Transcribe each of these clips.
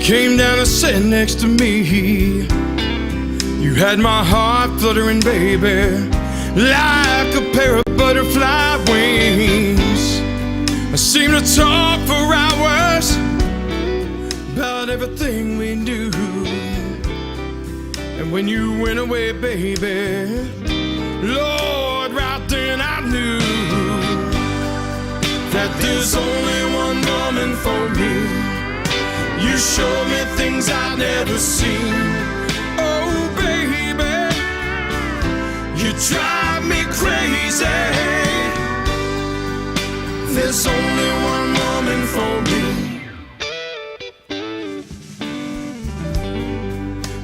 came down and sat next to me. You had my heart fluttering, baby, like a pair of butterfly wings. I seemed to talk for hours about everything we knew. And when you went away, baby, Lord, right then I knew that there's only one woman for me. You showed me things I'd never seen. Oh, baby, you drive me crazy. There's only one woman for me.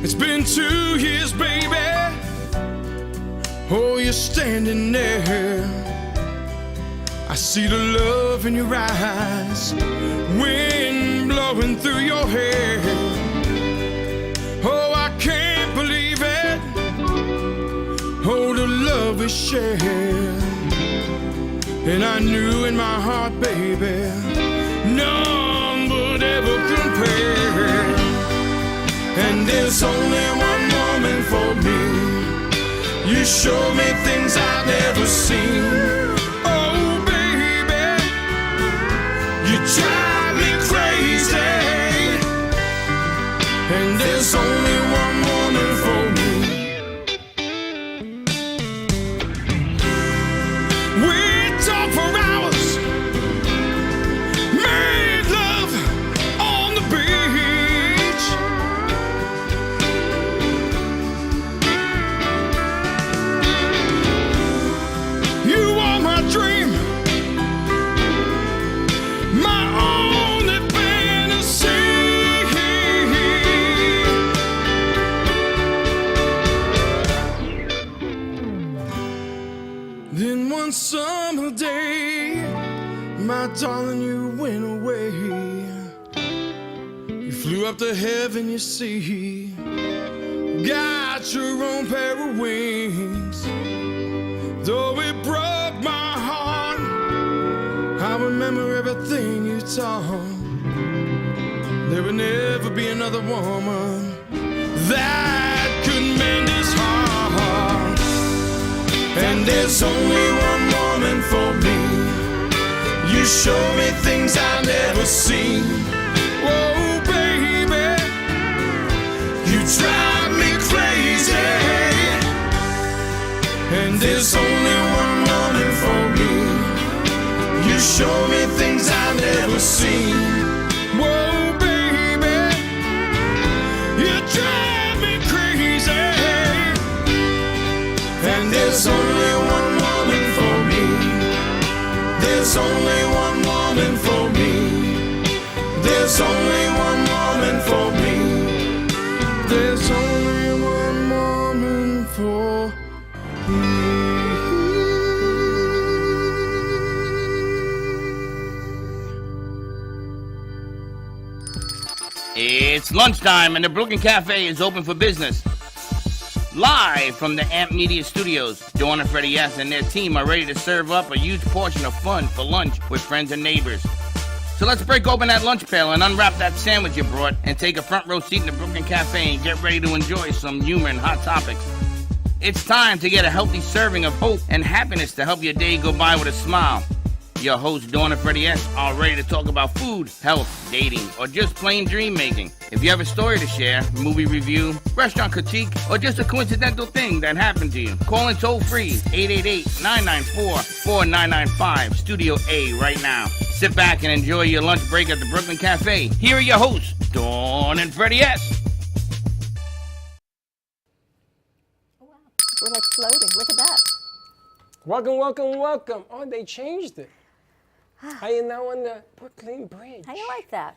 It's been 2 years, baby. Oh, you're standing there. I see the love in your eyes, wind blowing through your hair. Oh, I can't believe it. Oh, the love we share. And I knew in my heart, baby, none would ever compare. And there's only one woman for me. You show me things I've never seen. Oh, baby, you drive me crazy. And there's only one woman for me. We talk for hours, made love on the beach. You are my dream, my only fantasy. Then one summer day, my darling, you went away. You flew up to heaven, you see, got your own pair of wings. Though it broke my heart, I remember everything you taught. There would never be another woman that could mend his heart. And there's only one woman for me. You show me things I've never seen. Oh, baby, you drive me crazy. And there's only one woman for me. You show me things I've never seen. Whoa, baby, you drive me crazy. And there's only one woman for me. There's only one woman for me. There's only one woman for me. There's only one woman for me. It's lunchtime and the Brooklyn Cafe is open for business. Live from the Amp Media Studios, Dawn and Freddie S. and their team are ready to serve up a huge portion of fun for lunch with friends and neighbors. So let's break open that lunch pail and unwrap that sandwich you brought and take a front row seat in the Brooklyn Cafe and get ready to enjoy some humor and hot topics. It's time to get a healthy serving of hope and happiness to help your day go by with a smile. Your hosts, Dawn and Freddie S., are ready to talk about food, health, dating, or just plain dream making. If you have a story to share, movie review, restaurant critique, or just a coincidental thing that happened to you, call in toll free 888-994-4995, Studio A right now. Sit back and enjoy your lunch break at the Brooklyn Cafe. Here are your hosts, Dawn and Freddie S. Oh, wow. We're like floating. Look at that. Welcome, welcome, welcome. Oh, they changed it. I am now on the Brooklyn Bridge. How do you like that?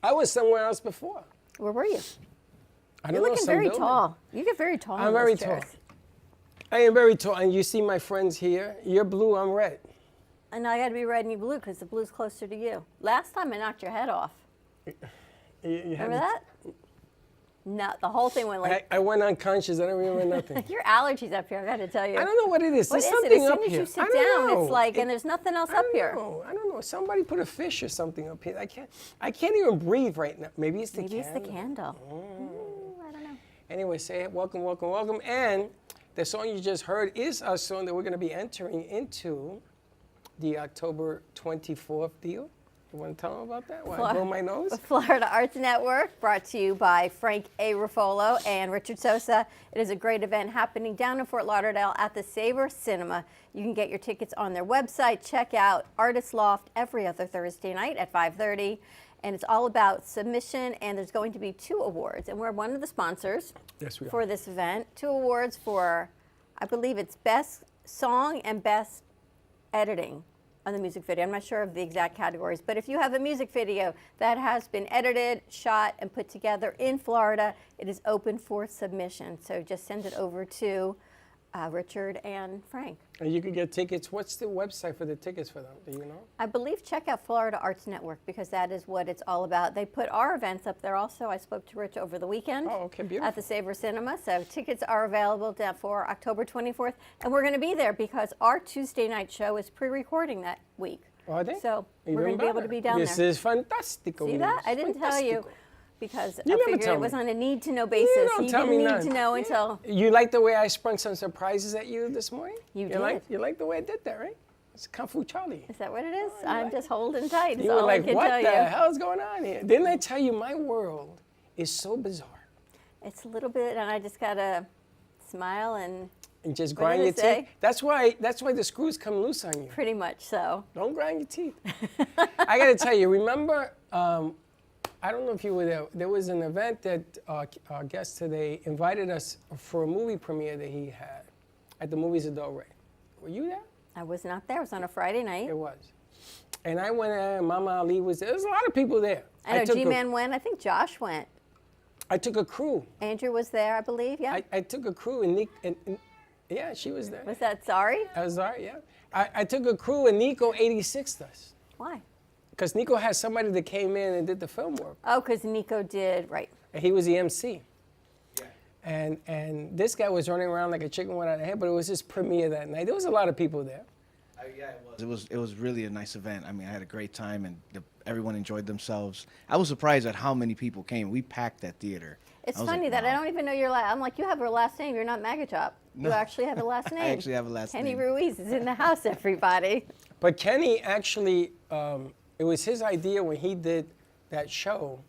I was somewhere else before. Where were you? I don't You're know, looking some very building. tall. You get very tall. I'm very tall. I am very tall, and you see my friends here. You're blue, I'm red. And I got to be red and you blue because the blue's closer to you. Last time I knocked your head off. You Remember that? No, the whole thing went like. I went unconscious. I don't remember nothing. Your allergies up here, I got to tell you. I don't know what it is. What There's is something it? As up soon as here. you sit I don't down, know. it's like, and there's nothing else up here. I don't know. Somebody put a fish or something up here. I can't even breathe right now. Maybe it's the Maybe candle. it's the candle. Ooh, I don't know. Anyway, say it. Welcome, welcome, welcome. And the song you just heard is a song that we're going to be entering into the October 24th deal. You want to tell them about that? While I blow my nose? Florida Arts Network, brought to you by Frank A. Ruffolo and Richard Sosa. It is a great event happening down in Fort Lauderdale at the Savor Cinema. You can get your tickets on their website. Check out Artist Loft every other Thursday night at 5:30. And it's all about submission, and there's going to be 2 awards. And we're one of the sponsors for this event. 2 awards for, I believe it's Best Song and Best Editing on the music video. I'm not sure of the exact categories, but if you have a music video that has been edited, shot, and put together in Florida, it is open for submission. So just send it over to Richard and Frank. And you can get tickets. What's the website for the tickets for them? Do you know? I believe check out Florida Arts Network, because that is what it's all about. They put our events up there also. I spoke to Rich over the weekend at the Savor Cinema. So tickets are available for October 24th. And we're going to be there because our Tuesday night show is pre-recording that week. Are they? So Even we're going to be able better. to be down This there. is fantastic. See that? I didn't tell you because I never figured tell it was me. on a need-to-know basis. You don't tell me didn't need nothing. to know until You like the way I sprung some surprises at you this morning? You You like the way I did that, right? It's Kung Fu Charlie. Is that what it is? I'm just holding tight. Is You were all like, I can what tell the you. hell is going on here? Didn't I tell you my world is so bizarre? It's a little bit, and I just gotta smile and And just What grind did your it say? teeth. That's why the screws come loose on you. pretty much so. Don't grind your teeth. I got to tell you, remember, I don't know if you were there. There was an event that our guest today invited us for a movie premiere that he had at the Movies of Del Rey. Were you there? I was not there. It was on a Friday night. It was. And I went there, and Mama Ali was there. There was a lot of people there. I know took G-Man went. I think Josh went. I took a crew. Andrew was there, I believe. Yeah. I took a crew, and Nick, and yeah, she was there. Was that sorry? I was sorry, yeah. I took a crew, and Nico 86'd us. Why? Because Nico had somebody that came in and did the film work. Oh, because Nico did, right. And he was the MC. Yeah. And this guy was running around like a chicken without a head, but it was his premiere that night. There was a lot of people there. Yeah, it was. It was really a nice event. I mean, I had a great time, and everyone enjoyed themselves. I was surprised at how many people came. We packed that theater. It's I was funny like, that I wow. don't even know your last. I'm like, you have a last name. You're not Magachop. No. You actually have a last name. I actually have a last Kenny name. Ruiz is in the house, everybody. But Kenny actually, it was his idea when he did that show.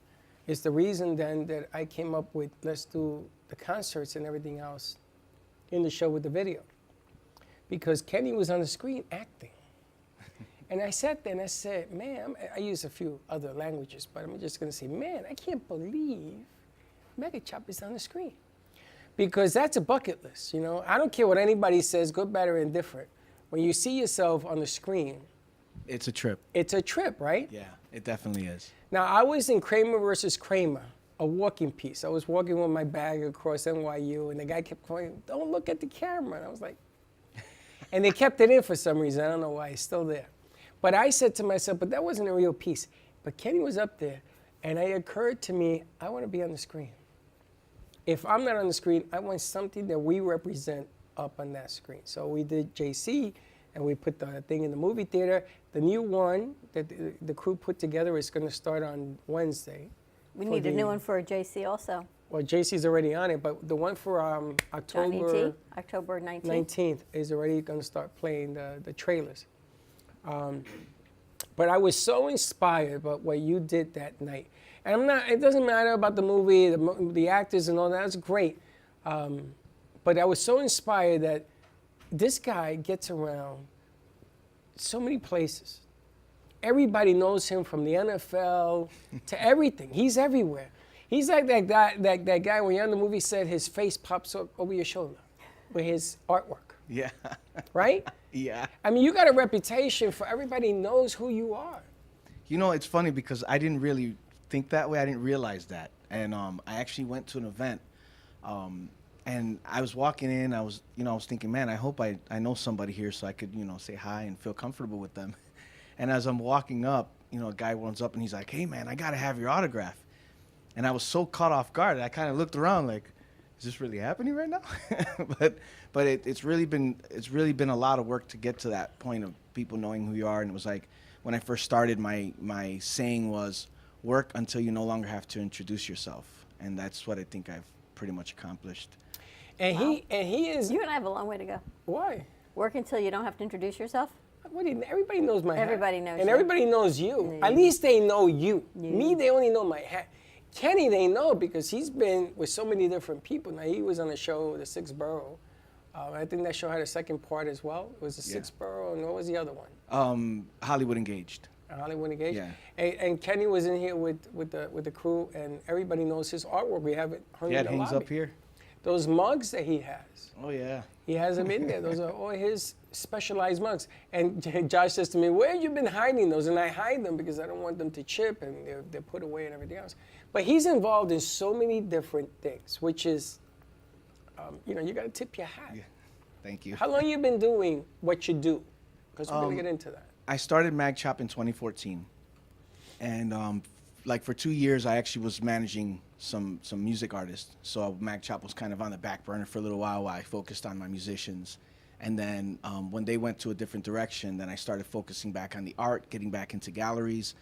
It's the reason then that I came up with, let's do the concerts and everything else in the show with the video. Because Kenny was on the screen acting. And I sat there and I said, man, I use a few other languages, but I'm just gonna say, man, I can't believe Megachop is on the screen. Because that's a bucket list, you know? I don't care what anybody says, good, bad, or indifferent. When you see yourself on the screen, It's a trip. it's a trip, right? Yeah, it definitely is. Now, I was in Kramer versus Kramer, a walking piece. I was walking with my bag across NYU, and the guy kept going, don't look at the camera. And I was like, and they kept it in for some reason. I don't know why. It's still there. But I said to myself, but that wasn't a real piece. But Kenny was up there, and it occurred to me, I want to be on the screen. If I'm not on the screen, I want something that we represent up on that screen. So we did JC, and we put the thing in the movie theater. The new one that the crew put together is going to start on Wednesday. We need a new one for JC also. Well, JC's already on it, but the one for Johnny T, October October 19th. 19th is already going to start playing the trailers. But I was so inspired by what you did that night. And I'm not, it doesn't matter about the movie, the actors and all that, that's great. But I was so inspired that this guy gets around so many places. Everybody knows him from the NFL to everything. He's everywhere. He's like that guy when you're in the movie said his face pops up over your shoulder with his artwork, Yeah. right? Yeah. I mean, you got a reputation for everybody knows who you are. You know, it's funny because I didn't really think that way. I didn't realize that. And I actually went to an event, and I was walking in. I was thinking, man, I hope I know somebody here so I could, say hi and feel comfortable with them. And as I'm walking up, a guy runs up and he's like, hey, man, I got to have your autograph. And I was so caught off guard. I kind of looked around like, is this really happening right now? but it's really been a lot of work to get to that point of people knowing who you are. And it was like when I first started, my saying was, work until you no longer have to introduce yourself. And that's what I think I've pretty much accomplished. And he is. You and I have a long way to go. Why? Work until you don't have to introduce yourself. Everybody knows my hat. Everybody knows and you. everybody knows you. At least they know you. Me, they only know my hat. Kenny, they know because he's been with so many different people. Now, he was on the show, The Sixth Borough. I think that show had a second part as well. It was The Sixth Borough, and what was the other one? Hollywood Engaged. Hollywood Engaged? Yeah. And Kenny was in here with the crew, and everybody knows his artwork. We have it hung in the lobby. Yeah, it hangs up here. Those mugs that he has. Oh, yeah. He has them in there. Those are all his specialized mugs. And Josh says to me, where have you been hiding those? And I hide them because I don't want them to chip and they're put away and everything else. But he's involved in so many different things, which is, you got to tip your hat. Yeah. Thank you. How long have you been doing what you do? Because we're going to get into that. I started Mag Chop in 2014. And for 2 years, I actually was managing some music artists. So Mag Chop was kind of on the back burner for a little while I focused on my musicians. And then when they went to a different direction, then I started focusing back on the art, getting back into galleries.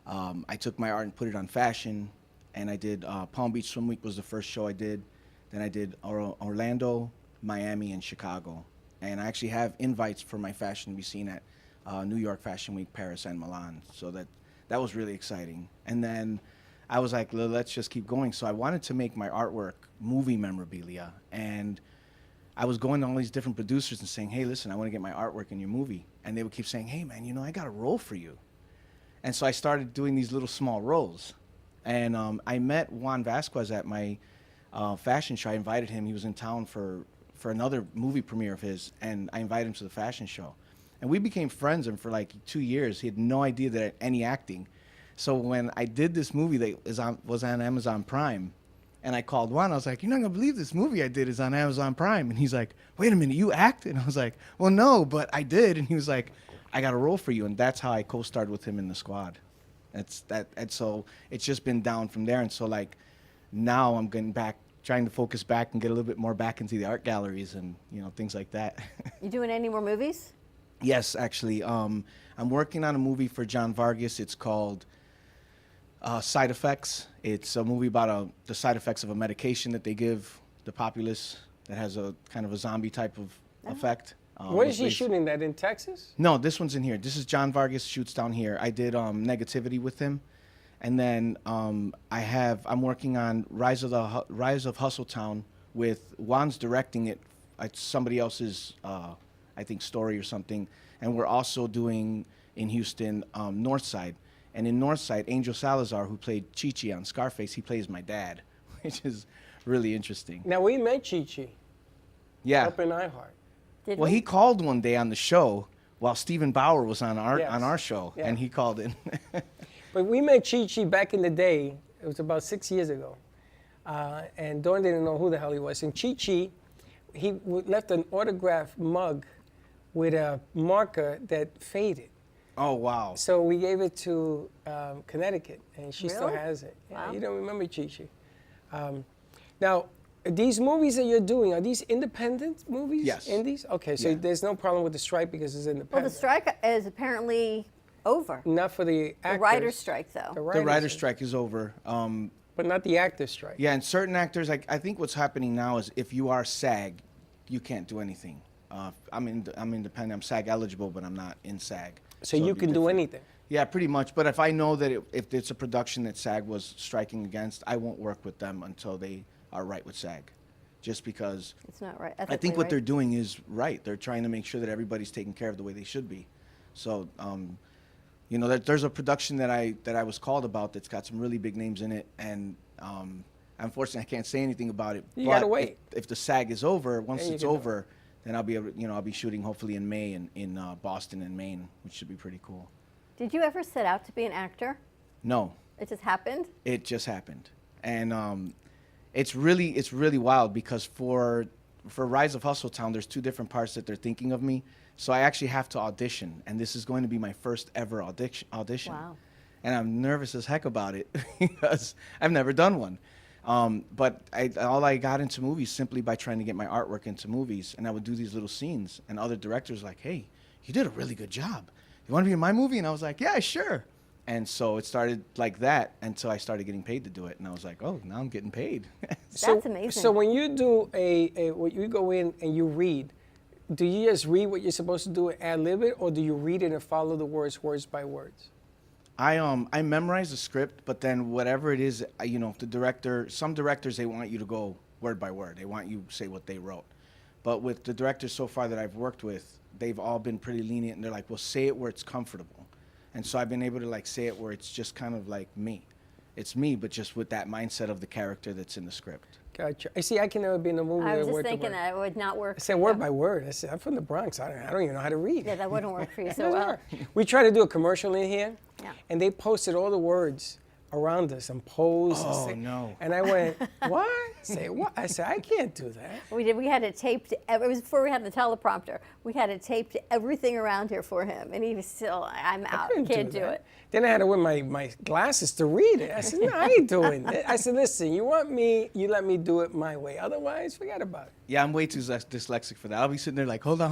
I took my art and put it on fashion. And I did Palm Beach Swim Week was the first show I did. Then I did Orlando, Miami, and Chicago. And I actually have invites for my fashion to be seen at New York Fashion Week, Paris, and Milan. So that was really exciting. And then I was like, let's just keep going. So I wanted to make my artwork movie memorabilia. And I was going to all these different producers and saying, hey, listen, I want to get my artwork in your movie. And they would keep saying, hey, man, I got a role for you. And so I started doing these little small roles. And I met Juan Vasquez at my fashion show. I invited him. He was in town for another movie premiere of his, and I invited him to the fashion show. And we became friends, and for like 2 years, he had no idea that I had any acting. So when I did this movie that was on Amazon Prime, and I called Juan, I was like, you're not going to believe this movie I did is on Amazon Prime. And he's like, wait a minute, you acted? And I was like, well, no, but I did. And he was like, I got a role for you. And that's how I co-starred with him in The Squad. And so it's just been down from there. And so like now I'm getting back, trying to focus back and get a little bit more back into the art galleries and things like that. You doing any more movies? Yes, actually. I'm working on a movie for John Vargas. It's called Side Effects. It's a movie about the side effects of a medication that they give the populace that has a kind of a zombie type of effect. Where is he shooting that, in Texas? No, this one's in here. This is John Vargas shoots down here. I did Negativity with him. And then I'm working on Rise of Hustletown with Juan's directing it. It's somebody else's, I think, story or something. And we're also doing in Houston, Northside. And in Northside, Angel Salazar, who played Chi-Chi on Scarface, he plays my dad, which is really interesting. Now, we met Chi-Chi. Yeah. Up in iHeart. Well, he called one day on the show while Stephen Bauer was on our show, and he called in. But we met Chi-Chi back in the day. It was about 6 years ago. And Dawn didn't know who the hell he was. And Chi-Chi, he left an autographed mug with a marker that faded. Oh, wow. So we gave it to Connecticut, and she still Really? has it. Yeah, Wow. you don't remember Chi-Chi. Now, these movies that you're doing, are these independent movies? Yes. Indies? Okay, so Yeah. there's no problem with the strike because it's independent. Well, the strike is apparently over. Not for the actors. The writer's strike, though. The writers' writer's strike is over. But not the actor's strike. Yeah, and certain actors, I think what's happening now is if you are SAG, you can't do anything. I'm independent. I'm SAG eligible, but I'm not in SAG. So you it'd be can do different. anything. Yeah, pretty much. But if I know that if it's a production that SAG was striking against, I won't work with them until they are right with SAG. Just because It's not right. I think what they're doing is right. They're trying to make sure that everybody's taken care of the way they should be. So, there's a production that I was called about that's got some really big names in it, and unfortunately I can't say anything about it. You gotta wait. If the SAG is over, once Then you it's can do over, then I'll be I'll be shooting hopefully in May in Boston and Maine, which should be pretty cool. Did you ever set out to be an actor? No, It just happened? it just happened, and it's really wild because for Rise of Hustletown, there's two different parts that they're thinking of me. So I actually have to audition, and this is going to be my first ever audition. Wow. and I'm nervous as heck about it because I've never done one. But all I got into movies simply by trying to get my artwork into movies, and I would do these little scenes, and other directors were like, hey, you did a really good job. You want to be in my movie? And I was like, yeah, sure. And so it started like that until I started getting paid to do it, and I was like, oh, now I'm getting paid. That's amazing. So when you do when you go in and you read, do you just read what you're supposed to do and ad-lib it, or do you read it and follow the words by words? I memorize the script, but then whatever it is, the director, some directors, they want you to go word by word. They want you to say what they wrote. But with the directors so far that I've worked with, they've all been pretty lenient, and they're like, well, say it where it's comfortable. And so I've been able to like say it where it's just kind of like me. It's me, but just with that mindset of the character that's in the script. Gotcha. I see. I can never be in a movie. I was just word to thinking word. that it would not work. I said word by word. I said, I'm from the Bronx. I don't even know how to read. Yeah, that wouldn't work for you so well. We tried to do a commercial in here, Yeah. and they posted all the words around us and posed. Oh, and no. And I went, what? Say what? I said, I can't do that. We did. We had it taped. It was before we had the teleprompter. We had it taped everything around here for him, and he was still. I'm out. Can't do that. it. Then I had to wear my glasses to read it. I said, no, I ain't doing it. I said, listen, you want me, you let me do it my way. Otherwise, forget about it. Yeah, I'm way too dyslexic for that. I'll be sitting there like, hold on,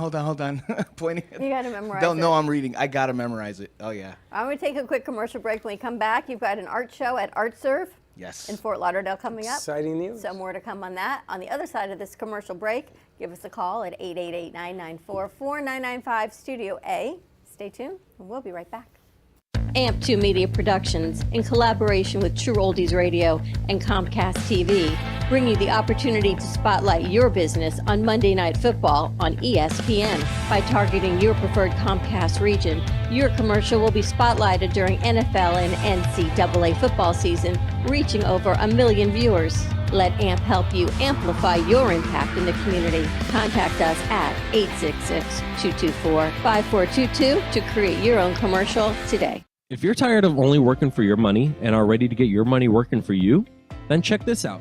pointing. You got to memorize They'll it. know I'm reading. I got to memorize it. Oh, yeah. I'm going to take a quick commercial break. When we come back, you've got an art show at ArtServe Yes. in Fort Lauderdale coming up. Exciting news. So more to come on that. On the other side of this commercial break, give us a call at 888-994-4995 Studio A. Stay tuned, and we'll be right back. AMP2 Media Productions, in collaboration with True Oldies Radio and Comcast TV, bring you the opportunity to spotlight your business on Monday Night Football on ESPN. By targeting your preferred Comcast region, your commercial will be spotlighted during NFL and NCAA football season, reaching over 1 million viewers. Let AMP help you amplify your impact in the community. Contact us at 866-224-5422 to create your own commercial today. If you're tired of only working for your money and are ready to get your money working for you, then check this out.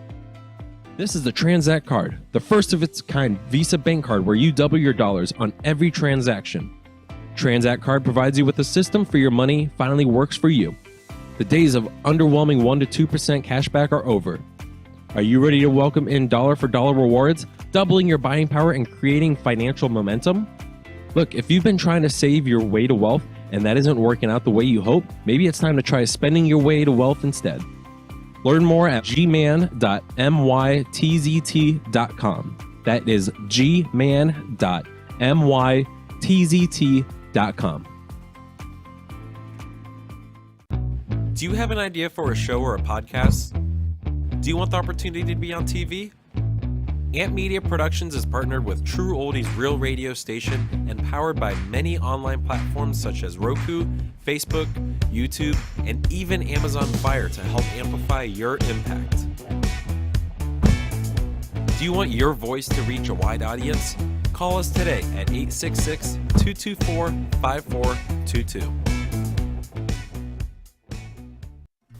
This is the Transact card, the first of its kind Visa bank card where you double your dollars on every transaction. Transact card provides you with a system for your money finally works for you. The days of underwhelming 1% to 2% cashback are over. Are you ready to welcome in dollar for dollar rewards, doubling your buying power and creating financial momentum? Look, if you've been trying to save your way to wealth and that isn't working out the way you hope, maybe it's time to try spending your way to wealth instead. Learn more at gman.mytzt.com. That is gman.mytzt.com. Do you have an idea for a show or a podcast? Do you want the opportunity to be on TV? Amp Media Productions is partnered with True Oldies Real Radio Station and powered by many online platforms such as Roku, Facebook, YouTube, and even Amazon Fire to help amplify your impact. Do you want your voice to reach a wide audience? Call us today at 866-224-5422.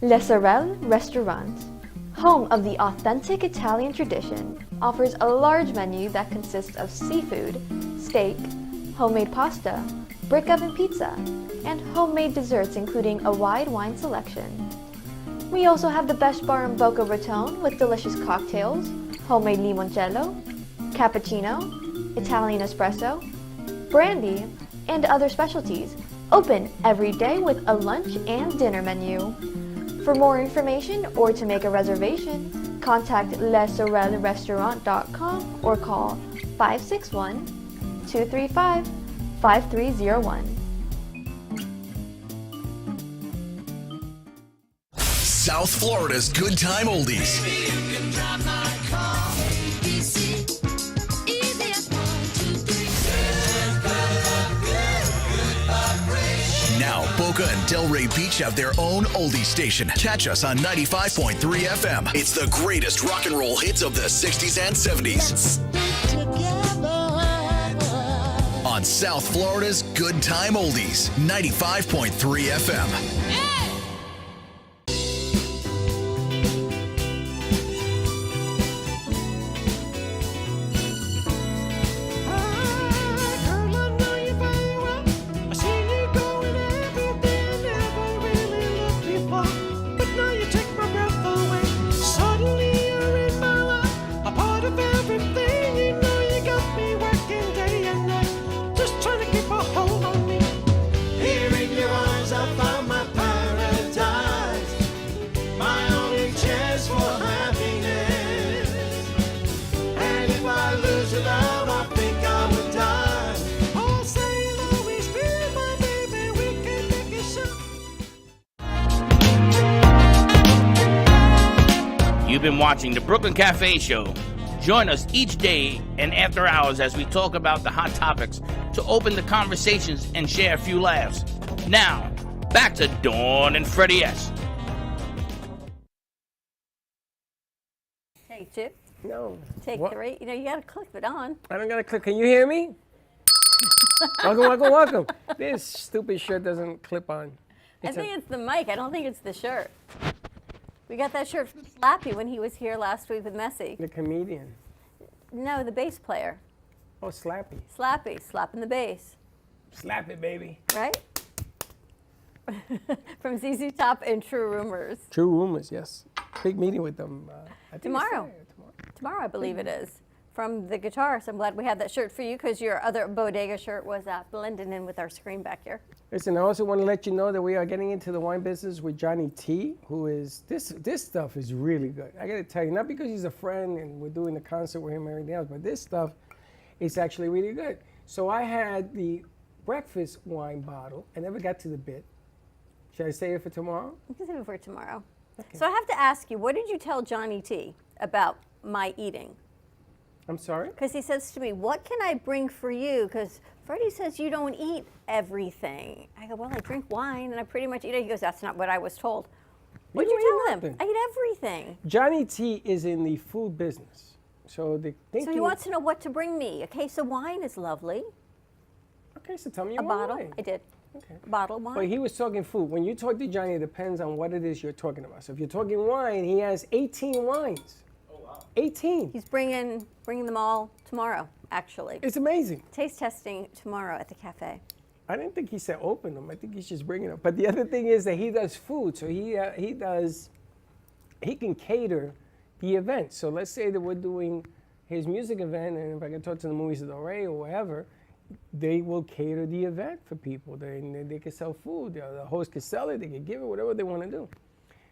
Le Sorel Restaurant, home of the authentic Italian tradition, offers a large menu that consists of seafood, steak, homemade pasta, brick oven pizza, and homemade desserts including a wide wine selection. We also have the best bar in Boca Raton with delicious cocktails, homemade limoncello, cappuccino, Italian espresso, brandy, and other specialties, open every day with a lunch and dinner menu. For more information or to make a reservation, contact lesorelrestaurant.com or call 561-235-5301. South Florida's Good Time Oldies. Now, Boca and Delray Beach have their own oldie station. Catch us on 95.3 FM. It's the greatest rock and roll hits of the 60s and 70s. On South Florida's Good Time Oldies, 95.3 FM. You've been watching the Brooklyn Cafe Show. Join us each day and after hours as we talk about the hot topics to open the conversations and share a few laughs. Now, back to Dawn and Freddie S. Take two. No. Take What? 3. You know, you got to click it on. I don't gotta click. Can you hear me? Welcome. This stupid shirt doesn't clip on. I think it's the mic. I don't think it's the shirt. We got that shirt from Slappy when he was here last week with Messi. The comedian. No, the bass player. Oh, Slappy. Slappy, slapping the bass. Slap it, baby. Right? From ZZ Top and True Rumors. True Rumors, yes. Big meeting with them. I think it's Tomorrow. Friday, Tomorrow, I believe it is. From the guitar. So I'm glad we had that shirt for you because your other bodega shirt was blending in with our screen back here. Listen, I also want to let you know that we are getting into the wine business with Johnny T, who is, this stuff is really good. I got to tell you, not because he's a friend and we're doing the concert with him and everything else, but this stuff is actually really good. So I had the breakfast wine bottle. I never got to the bit. Should I save it for tomorrow? You can save it for tomorrow. Okay. So I have to ask you, what did you tell Johnny T about my eating? I'm sorry? Because he says to me, what can I bring for you? Because Freddie says you don't eat everything. I go, well, I drink wine and I pretty much eat it. He goes, that's not what I was told. What did don't you eat tell him? nothing. I eat everything. Johnny T is in the food business. So the So thinking. he wants to know what to bring me. A case of wine is lovely. Okay, so tell me A your bottle. wine. I did. Okay. A bottle of wine. But he was talking food. When you talk to Johnny, it depends on what it is you're talking about. So if you're talking wine, he has 18 wines. Oh, wow. 18. He's bringing them all tomorrow, actually. It's amazing. Taste testing tomorrow at the cafe. I didn't think he said open them. I think he's just bringing them. But the other thing is that he does food. So he can cater the event. So let's say that we're doing his music event, and if I can talk to the Movies of Del Rey or whatever, they will cater the event for people. They can sell food. The host can sell it. They can give it, whatever they want to do.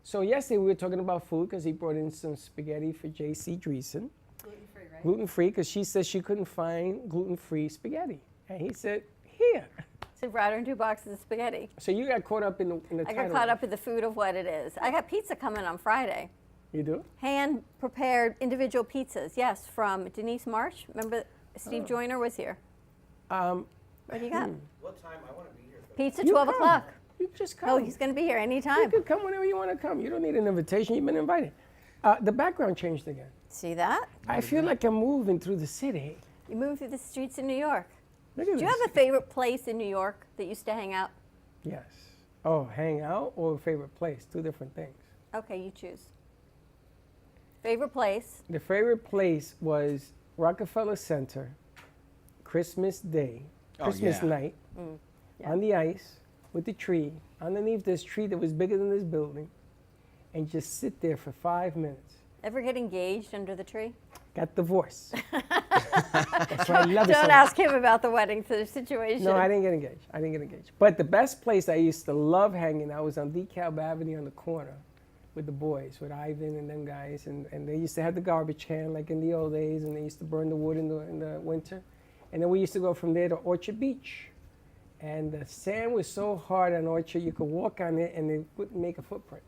So yesterday we were talking about food because he brought in some spaghetti for J.C. Dreesen. Gluten-free, right? Gluten-free, because she said she couldn't find gluten-free spaghetti. And he said, here. So brought her 2 boxes of spaghetti. So you got caught up in the I title. got caught up with the food of what it is. I got pizza coming on Friday. You do? Hand-prepared individual pizzas, yes, from Denise Marsh. Remember Steve Joyner was here. What do you got? What time? I want to be here. Pizza, You 12 come. o'clock. You just come. Oh, he's going to be here You anytime. can come whenever you want to come. You don't need an invitation. You've been invited. The background changed again. See that? I feel like I'm moving through the city. You moved through the streets in New York. Look at Do you this. have a favorite place in New York that you used to hang out? Yes. Oh, hang out or favorite place? Two different things. Okay, you choose. Favorite place? The favorite place was Rockefeller Center, Christmas Day, Christmas yeah. night, on the ice with the tree, underneath this tree that was bigger than this building, and just sit there for 5 minutes. Ever get engaged under the tree? Got divorced. That's why I love it so Don't much. ask him about the wedding situation. No, I didn't get engaged. But the best place I used to love hanging out was on DeKalb Avenue on the corner with the boys, with Ivan and them guys. And they used to have the garbage can like in the old days, and they used to burn the wood in the winter. And then we used to go from there to Orchard Beach. And the sand was so hard on Orchard, you could walk on it and it wouldn't make a footprint.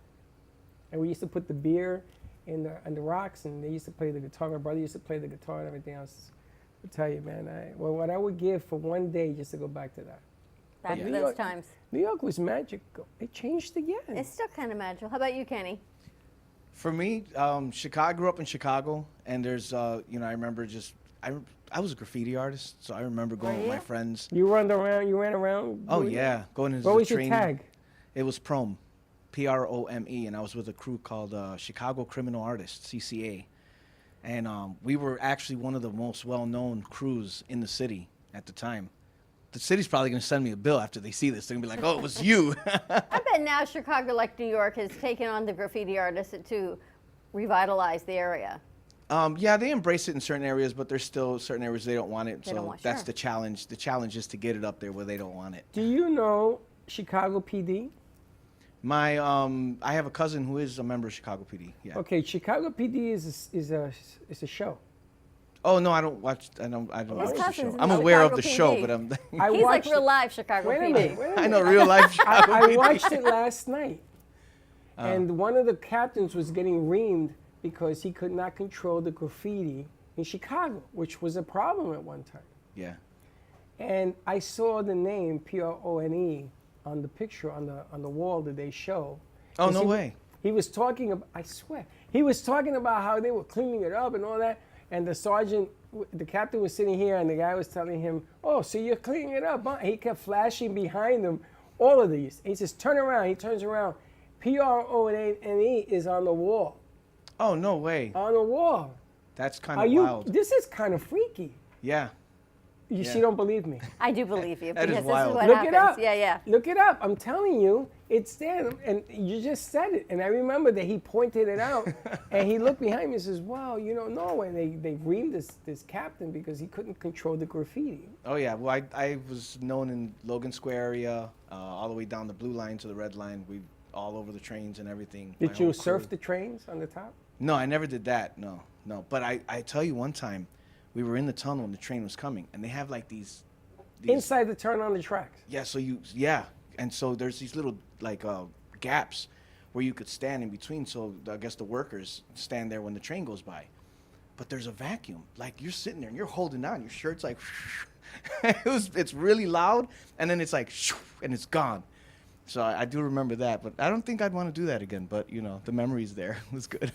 And we used to put the beer in the rocks, and they used to play the guitar. My brother used to play the guitar and everything else. I'll tell you, man, what I would give for one day just to go back to that. Back But to New those York- times. New York was magical. It changed again. It's still kind of magical. How about you, Kenny? For me, Chicago. I grew up in Chicago, and there's, I remember I was a graffiti artist, so I remember going Were with my you? friends. You ran around. Oh doing- yeah, going into What the was your training. tag? It was Prome, Prome, and I was with a crew called Chicago Criminal Artists, CCA, and we were actually one of the most well-known crews in the city at the time. The city's probably going to send me a bill after they see this. They're going to be like, "Oh, it was you." I bet now Chicago, like New York, has taken on the graffiti artists to revitalize the area. Yeah, they embrace it in certain areas, but there's still certain areas they don't want it. They So don't want- that's sure. the challenge. The challenge is to get it up there where they don't want it. Do you know Chicago PD? I have a cousin who is a member of Chicago PD. Yeah. Okay, Chicago PD is a show. Oh no, I don't watch. I don't His watch the cousin's show. in I'm aware of Chicago the show, PD. but I'm. I He's like watched real it. live Chicago Wait a PD. minute. Wait a minute. I know real life Chicago. I watched it last night, and one of the captains was getting reamed because he could not control the graffiti in Chicago, which was a problem at one time. Yeah. And I saw the name Prone on the picture on the wall that they show. Oh, 'Cause no way. He was talking about, I swear, he was talking about how they were cleaning it up and all that. And the sergeant, the captain was sitting here and the guy was telling him, oh, so you're cleaning it up, huh? He kept flashing behind him all of these. He says, turn around. He turns around. Prone is on the wall. Oh, no way. On the wall. That's kind of wild. This is kind of freaky. Yeah. She don't believe me. I do believe you, That is because this wild. is what Look happens. it up. Yeah. Look it up. I'm telling you, it's there. And you just said it. And I remember that he pointed it out. And he looked behind me and says, wow, you don't know. And they reamed this captain because he couldn't control the graffiti. Oh, yeah. Well, I was known in Logan Square area, all the way down the blue line to the red line. We all over the trains and everything. My Did you whole surf crew. the trains on the top? No, I never did that. No. But I tell you, one time, we were in the tunnel and the train was coming. And they have like these Inside the turn on the tracks. Yeah, and so there's these little like gaps where you could stand in between. So I guess the workers stand there when the train goes by, but there's a vacuum. Like you're sitting there and you're holding on. Your shirt's like, it's really loud, and then it's like, and it's gone. So I do remember that, but I don't think I'd want to do that again. But you know, the memory's there. It was good.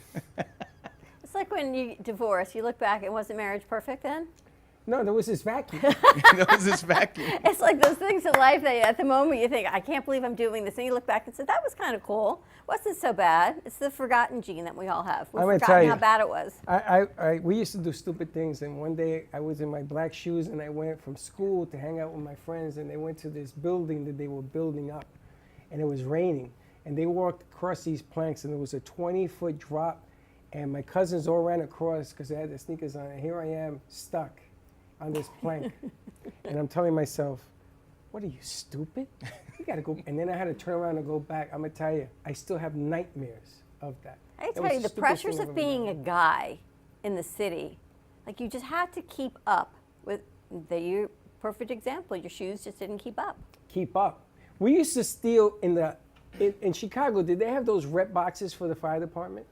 It's like when you divorce, you look back and wasn't marriage perfect then? No, there was this vacuum. There was this vacuum. It's like those things in life that at the moment you think, I can't believe I'm doing this. And you look back and say, that was kind of cool. Wasn't so bad. It's the forgotten gene that we all have. We've I'm gonna tell forgotten you, how bad it was. We used to do stupid things, and one day I was in my black shoes and I went from school to hang out with my friends, and they went to this building that they were building up, and it was raining, and they walked across these planks, and there was a 20-foot drop, and my cousins all ran across because they had their sneakers on, and here I am stuck on this plank. And I'm telling myself, what are you, stupid? You gotta go. And then I had to turn around and go back. I'm gonna tell you, I still have nightmares of that. I That tell was you, the stupidest pressures thing I've of ever being done. a guy in the city, like you just had to keep up with the perfect example. Your shoes just didn't keep up. Keep up. We used to steal in Chicago, did they have those rep boxes for the fire department?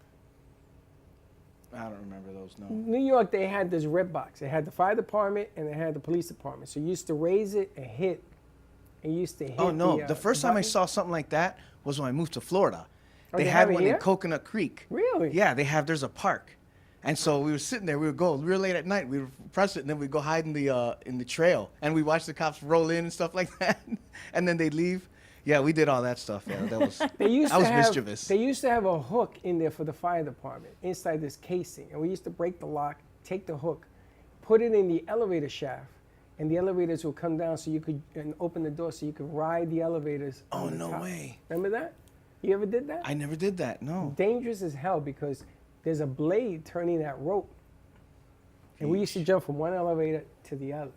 I don't remember those. No. New York, they had this rep box. They had the fire department and they had the police department. So you used to raise it and hit. And you used to hit. Oh no! The first time I button. saw something like that was when I moved to Florida. Oh, They they had have it one here? in Coconut Creek. Really? Yeah, there's a park, and so we were sitting there. We would go real late at night. We would press it, and then we'd go hide in the trail, and we watch the cops roll in and stuff like that, and then they'd leave. Yeah, we did all that stuff. Yeah, that was I was mischievous. They used to have a hook in there for the fire department inside this casing. And we used to break the lock, take the hook, put it in the elevator shaft, and the elevators would come down so you could and open the door so you could ride the elevators. Oh, on the no top. way. Remember that? You ever did that? I never did that. No. Dangerous as hell because there's a blade turning that rope. And we used to jump from one elevator to the other.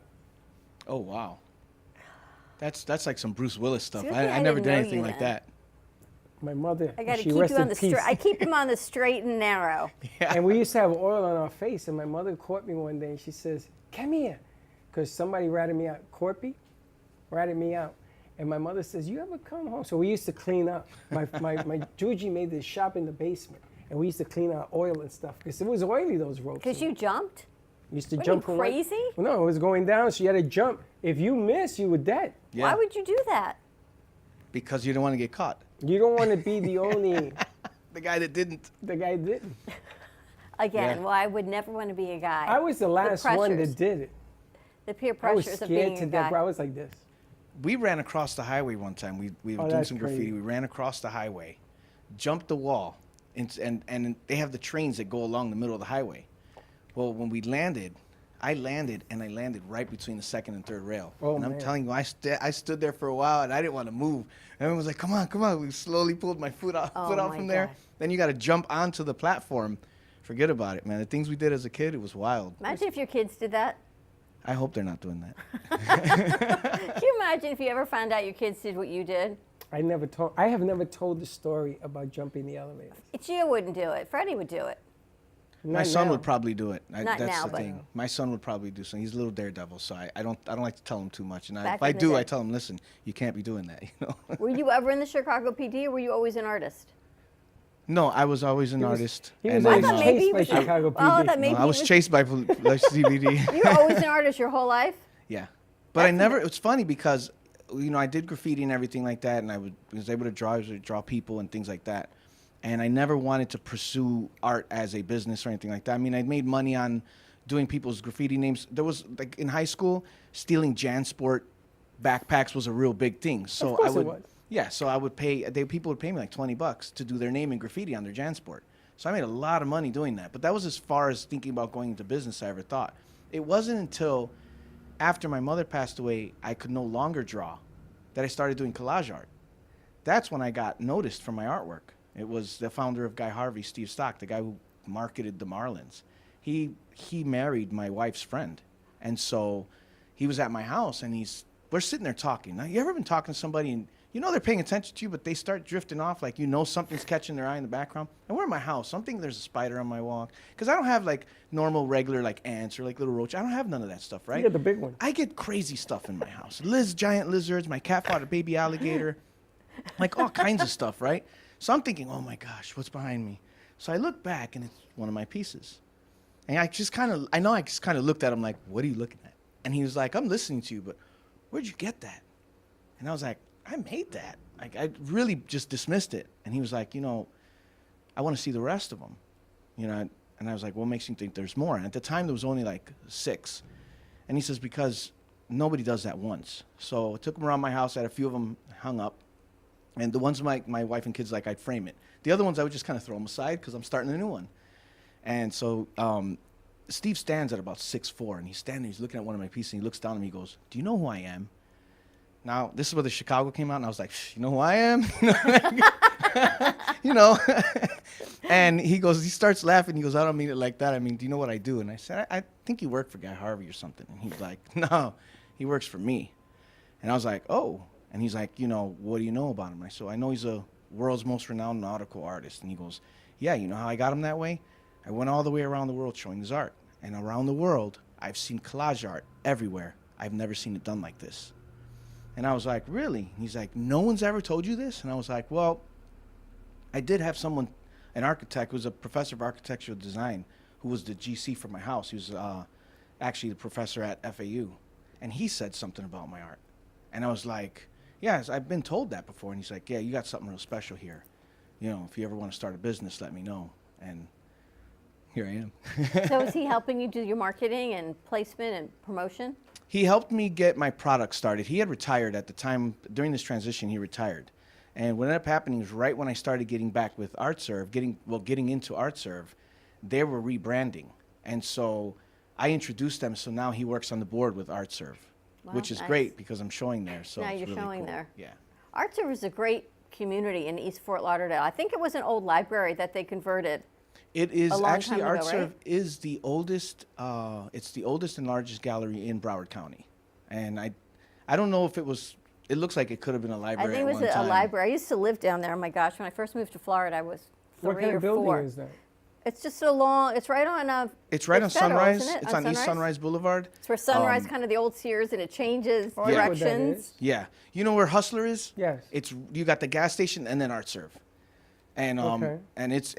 Oh wow. That's like some Bruce Willis stuff. See, I I never didn't did know anything you like then. that. My mother, I got to she keep rest you on in the peace. straight. I keep him on the straight and narrow. And we used to have oil on our face, and my mother caught me one day, and she says, come here, because somebody ratted me out. Corpy ratted me out. And my mother says, you ever come home? So we used to clean up. My Juji made this shop in the basement, and we used to clean out oil and stuff, because it was oily, those ropes. Because you jumped? We used to What are you, jump from one- crazy? No, it was going down, so you had to jump. If you miss, you were dead. Yeah. Why would you do that? Because you didn't want to get caught. You don't want to be the only, The guy that didn't. the guy didn't. Again, Yeah. well, I would never want to be a guy. I was the last one pressures. that did it. The peer I was pressures of scared being to a death. guy. I was like this. We ran across the highway one time. We were doing that's some graffiti. crazy. We ran across the highway, jumped the wall, and they have the trains that go along the middle of the highway. Well, when we landed, I landed right between the second and third rail. Oh, and I'm man. telling you, I stood there for a while and I didn't want to move. Everyone was like, come on. We slowly pulled my foot off, Oh, my from there. God. Then you got to jump onto the platform. Forget about it, man. The things we did as a kid, it was wild. Imagine if your kids did that. I hope they're not doing that. Can you imagine if you ever found out your kids did what you did? I have never told the story about jumping the elevators. Gia wouldn't do it. Freddie would do it. My Not son now. would probably do it. Not That's now, the but- thing. My son would probably do something. He's a little daredevil, so I don't like to tell him too much. And Back if I in the do, day. I tell him, listen, you can't be doing that. You know. Were you ever in the Chicago PD or were you always an artist? No, I was always an artist. He was and, always I thought maybe chased he by was- Chicago Oh, I PD. thought maybe no, I he was chased by CBD. You were always an artist your whole life? Yeah, but I never. It's funny because I did graffiti and everything like that, and I was able to draw people and things like that. And I never wanted to pursue art as a business or anything like that. I mean, I made money on doing people's graffiti names. There was like in high school, stealing JanSport backpacks was a real big thing. So Of course I would, it was. yeah. So I would pay. People would pay me like $20 to do their name in graffiti on their JanSport. So I made a lot of money doing that. But that was as far as thinking about going into business I ever thought. It wasn't until after my mother passed away, I could no longer draw, that I started doing collage art. That's when I got noticed for my artwork. It was the founder of Guy Harvey, Steve Stock, the guy who marketed the Marlins. He married my wife's friend. And so he was at my house and we're sitting there talking. Now, you ever been talking to somebody and they're paying attention to you, but they start drifting off, like something's catching their eye in the background? And we're in my house. So I'm thinking there's a spider on my wall. Because I don't have like normal, regular like ants or like little roaches. I don't have none of that stuff, right? You got the big one. I get crazy stuff in my house. Giant lizards, my cat fought a baby alligator, like all kinds of stuff, right? So I'm thinking, oh my gosh, what's behind me? So I look back and it's one of my pieces. And I just kind of looked at him like, what are you looking at? And he was like, I'm listening to you, but where'd you get that? And I was like, I made that. Like, I really just dismissed it. And he was like, I want to see the rest of them. And I was like, what makes you think there's more? And at the time, there was only like 6. And he says, because nobody does that once. So I took them around my house. I had a few of them hung up. And the ones my wife and kids like, I'd frame it. The other ones, I would just kind of throw them aside because I'm starting a new one. And so Steve stands at about 6'4", and he's standing, he's looking at one of my pieces, and he looks down at me, he goes, do you know who I am? Now, this is where the Chicago came out, and I was like, you know who I am? And he starts laughing. He goes, I don't mean it like that. I mean, do you know what I do? And I said, I think you work for Guy Harvey or something. And he's like, no, he works for me. And I was like, oh. And he's like, what do you know about him? I said, I know he's the world's most renowned nautical artist. And he goes, yeah, you know how I got him that way? I went all the way around the world showing his art. And around the world, I've seen collage art everywhere. I've never seen it done like this. And I was like, really? And he's like, no one's ever told you this? And I was like, well, I did have someone, an architect who was a professor of architectural design, who was the GC for my house. He was actually the professor at FAU. And he said something about my art. And I was like, yes, I've been told that before. And he's like, yeah, you got something real special here. If you ever want to start a business, let me know. And here I am. So is he helping you do your marketing and placement and promotion? He helped me get my product started. He had retired at the time. During this transition, he retired. And what ended up happening was right when I started getting back with ArtServe, getting into ArtServe, they were rebranding. And so I introduced them, so now he works on the board with ArtServe, which is nice. Great because I'm showing there. So Now it's you're really showing cool. there. Yeah. ArtServe is a great community in East Fort Lauderdale. I think it was an old library that they converted. It is A long actually time ago, ArtServe right? is the oldest. It's the oldest and largest gallery in Broward County, and I don't know if it was. It looks like it could have been a I library. think it was at one a time. library. I used to live down there. Oh my gosh, when I first moved to Florida, I was 3 What kind or of building 4. is that? It's just so long. It's right on. It's right on Federal, Sunrise. isn't it? It's on East Sunrise Boulevard. It's where Sunrise, kind of the old Sears, and it changes Oh, I know what that directions. is. Yeah, you know where Hustler is? Yes. You got the gas station and then ArtServe, and Okay. and it's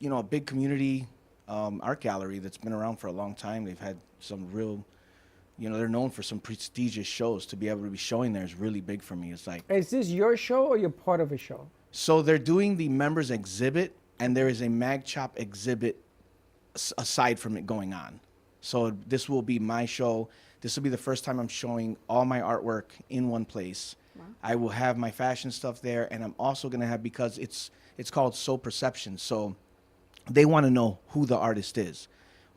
a big community art gallery that's been around for a long time. They've had some real, they're known for some prestigious shows. To be able to be showing there is really big for me. It's like, Is this your show or you're part of a show? so they're doing the members exhibit, and there is a Mag Chop exhibit aside from it going on. So this will be my show. This will be the first time I'm showing all my artwork in one place. Wow. I will have my fashion stuff there, and I'm also going to have, because it's called Soul Perception. So they want to know who the artist is.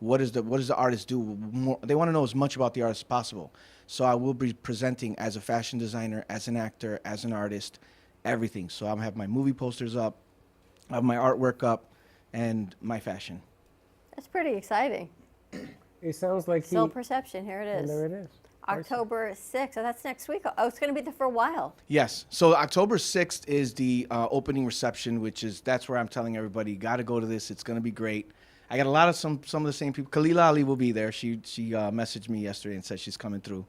What does the artist do? They want to know as much about the artist as possible. So I will be presenting as a fashion designer, as an actor, as an artist, everything. So I'll have my movie posters up, I have my artwork up, and my fashion. That's pretty exciting. It sounds like Soul Perception. Here it And is. there it is. October 6th. Oh, that's next week. Oh, it's going to be there for a while. Yes. So October 6th is the opening reception, that's where I'm telling everybody, you got to go to this. It's going to be great. I got a lot of some of the same people. Khalila Ali will be there. She messaged me yesterday and said she's coming through.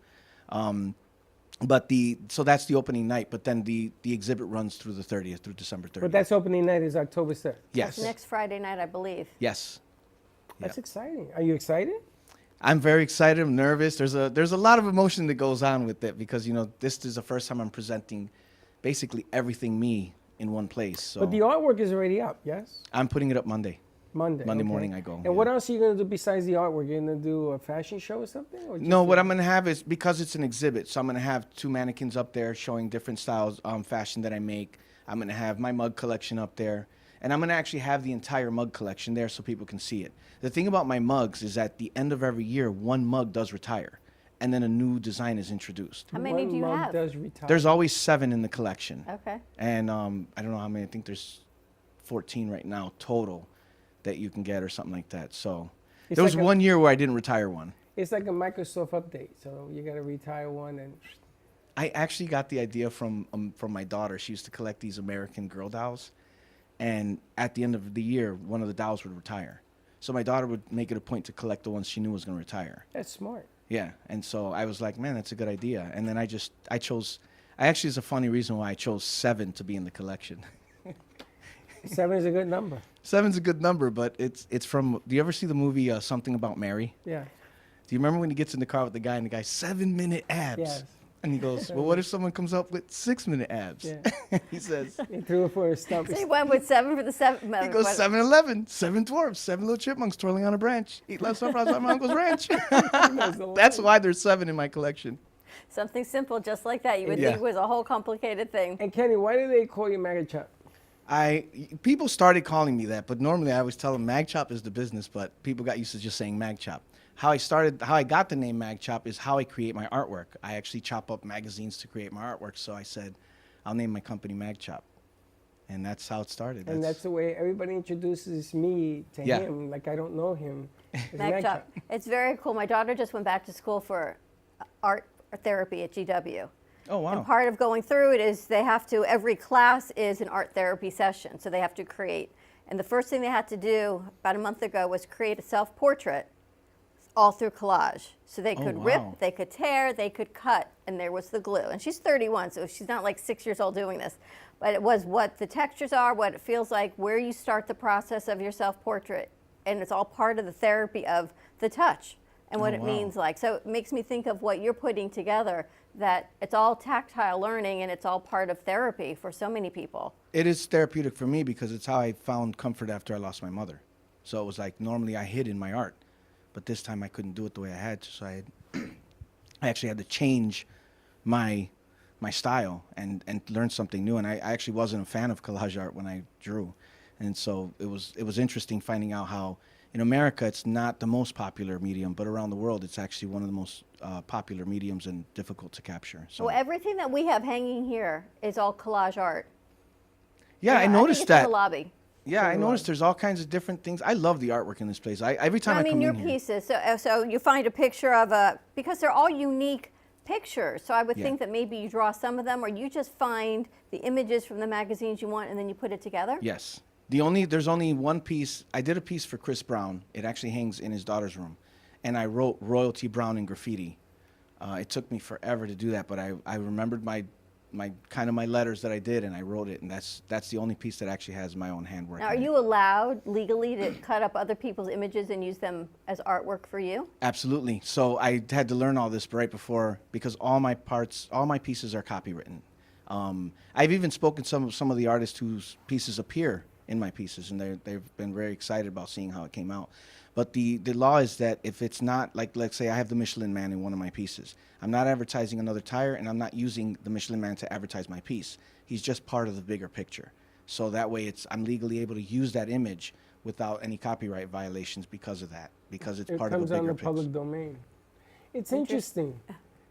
But so that's the opening night. But then the exhibit runs through the 30th, through December 30th. But that's opening night is October 3rd. Yes. Next Friday night, I believe. Yes. That's exciting. Are you excited? I'm very excited. I'm nervous. There's a lot of emotion that goes on with it because, you know, this is the first time I'm presenting basically everything me in one place. So But the artwork is already up, yes? I'm putting it up Monday. Monday okay. morning I go. And what else are you going to do besides the artwork? You're going to do a fashion show or something? Or No, what I'm going to have is, because it's an exhibit, so I'm going to have 2 mannequins up there showing different styles, fashion that I make. I'm going to have my mug collection up there. And I'm going to actually have the entire mug collection there so people can see it. The thing about my mugs is at the end of every year, one mug does retire. And then a new design is introduced. How many do you have? Does retire. There's always 7 in the collection. Okay. And I don't know how many. I think there's 14 right now total that you can get or something like that. So It's there was like a- one year where I didn't retire one. It's like a Microsoft update. So you got to retire one and... I actually got the idea from my daughter. She used to collect these American Girl dolls. And at the end of the year, one of the dolls would retire. So my daughter would make it a point to collect the ones she knew was going to retire. That's smart. Yeah. And so I was like, man, that's a good idea. And then I chose, actually, it's a funny reason why I chose 7 to be in the collection. 7 is a good number. 7's a good number, but it's from, do you ever see the movie Something About Mary? Yeah. Do you remember when he gets in the car with the guy and the guy's 7-minute abs? Yes. And he goes, well, what if someone comes up with 6-minute abs? Yeah. He says, He threw it for a stump. So you went with 7 for the 7. he goes 7-Eleven, 7 dwarfs, 7 little chipmunks twirling on a branch. Eat less supper outside my uncle's ranch. That's why there's 7 in my collection. Something simple just like that. You would Yeah. think was a whole complicated thing. And Kenny, why do they call you Maggot Chop? People started calling me that, but normally I always tell them Mag Chop is the business, but people got used to just saying Mag Chop. How I got the name Mag Chop is how I create my artwork. I actually chop up magazines to create my artwork, so I said, I'll name my company Mag Chop. And that's how it started. And that's the way everybody introduces me to Yeah. him, like I don't know him. as Mag Chop. It's very cool. My daughter just went back to school for art therapy at GW. Oh, wow. And part of going through it is they have to, every class is an art therapy session. So they have to create. And the first thing they had to do about a month ago was create a self-portrait all through collage. So they could rip, wow. they could tear, they could cut, and there was the glue. And she's 31, so she's not like 6 years old doing this. But it was what the textures are, what it feels like, where you start the process of your self-portrait. And it's all part of the therapy of the touch and what it means like. So it makes me think of what you're putting together, that it's all tactile learning and it's all part of therapy for so many people. It is therapeutic for me because it's how I found comfort after I lost my mother. So it was like normally I hid in my art, but this time I couldn't do it the way I had to. So I actually had to change my style and learn something new. And I actually wasn't a fan of collage art when I drew. And so it was interesting finding out how in America it's not the most popular medium, but around the world it's actually one of the most popular mediums and difficult to capture. So Well, everything that we have hanging here is all collage art. yeah, I noticed think it's that. in the lobby. Yeah, I noticed there's all kinds of different things. I love the artwork in this place. Every time I I mean, come your in here. pieces. So you find a picture of because they're all unique pictures. So I would Yeah. think that maybe you draw some of them, or you just find the images from the magazines you want, and then you put it together. Yes. There's only one piece. I did a piece for Chris Brown. It actually hangs in his daughter's room. And I wrote Royalty Brown in graffiti. It took me forever to do that, but I remembered my letters that I did, and I wrote it. And that's the only piece that actually has my own handwork. Now, are in it. you allowed legally to cut up other people's images and use them as artwork for you? Absolutely. So I had to learn all this right before, because all my pieces are copywritten. I've even spoken to some of the artists whose pieces appear in my pieces, and they've been very excited about seeing how it came out. But the law is that if it's not, like, let's say I have the Michelin Man in one of my pieces, I'm not advertising another tire, and I'm not using the Michelin Man to advertise my piece. He's just part of the bigger picture. So that way I'm legally able to use that image without any copyright violations because of that, because it's part of a It comes on bigger the picture. public domain. It's interesting.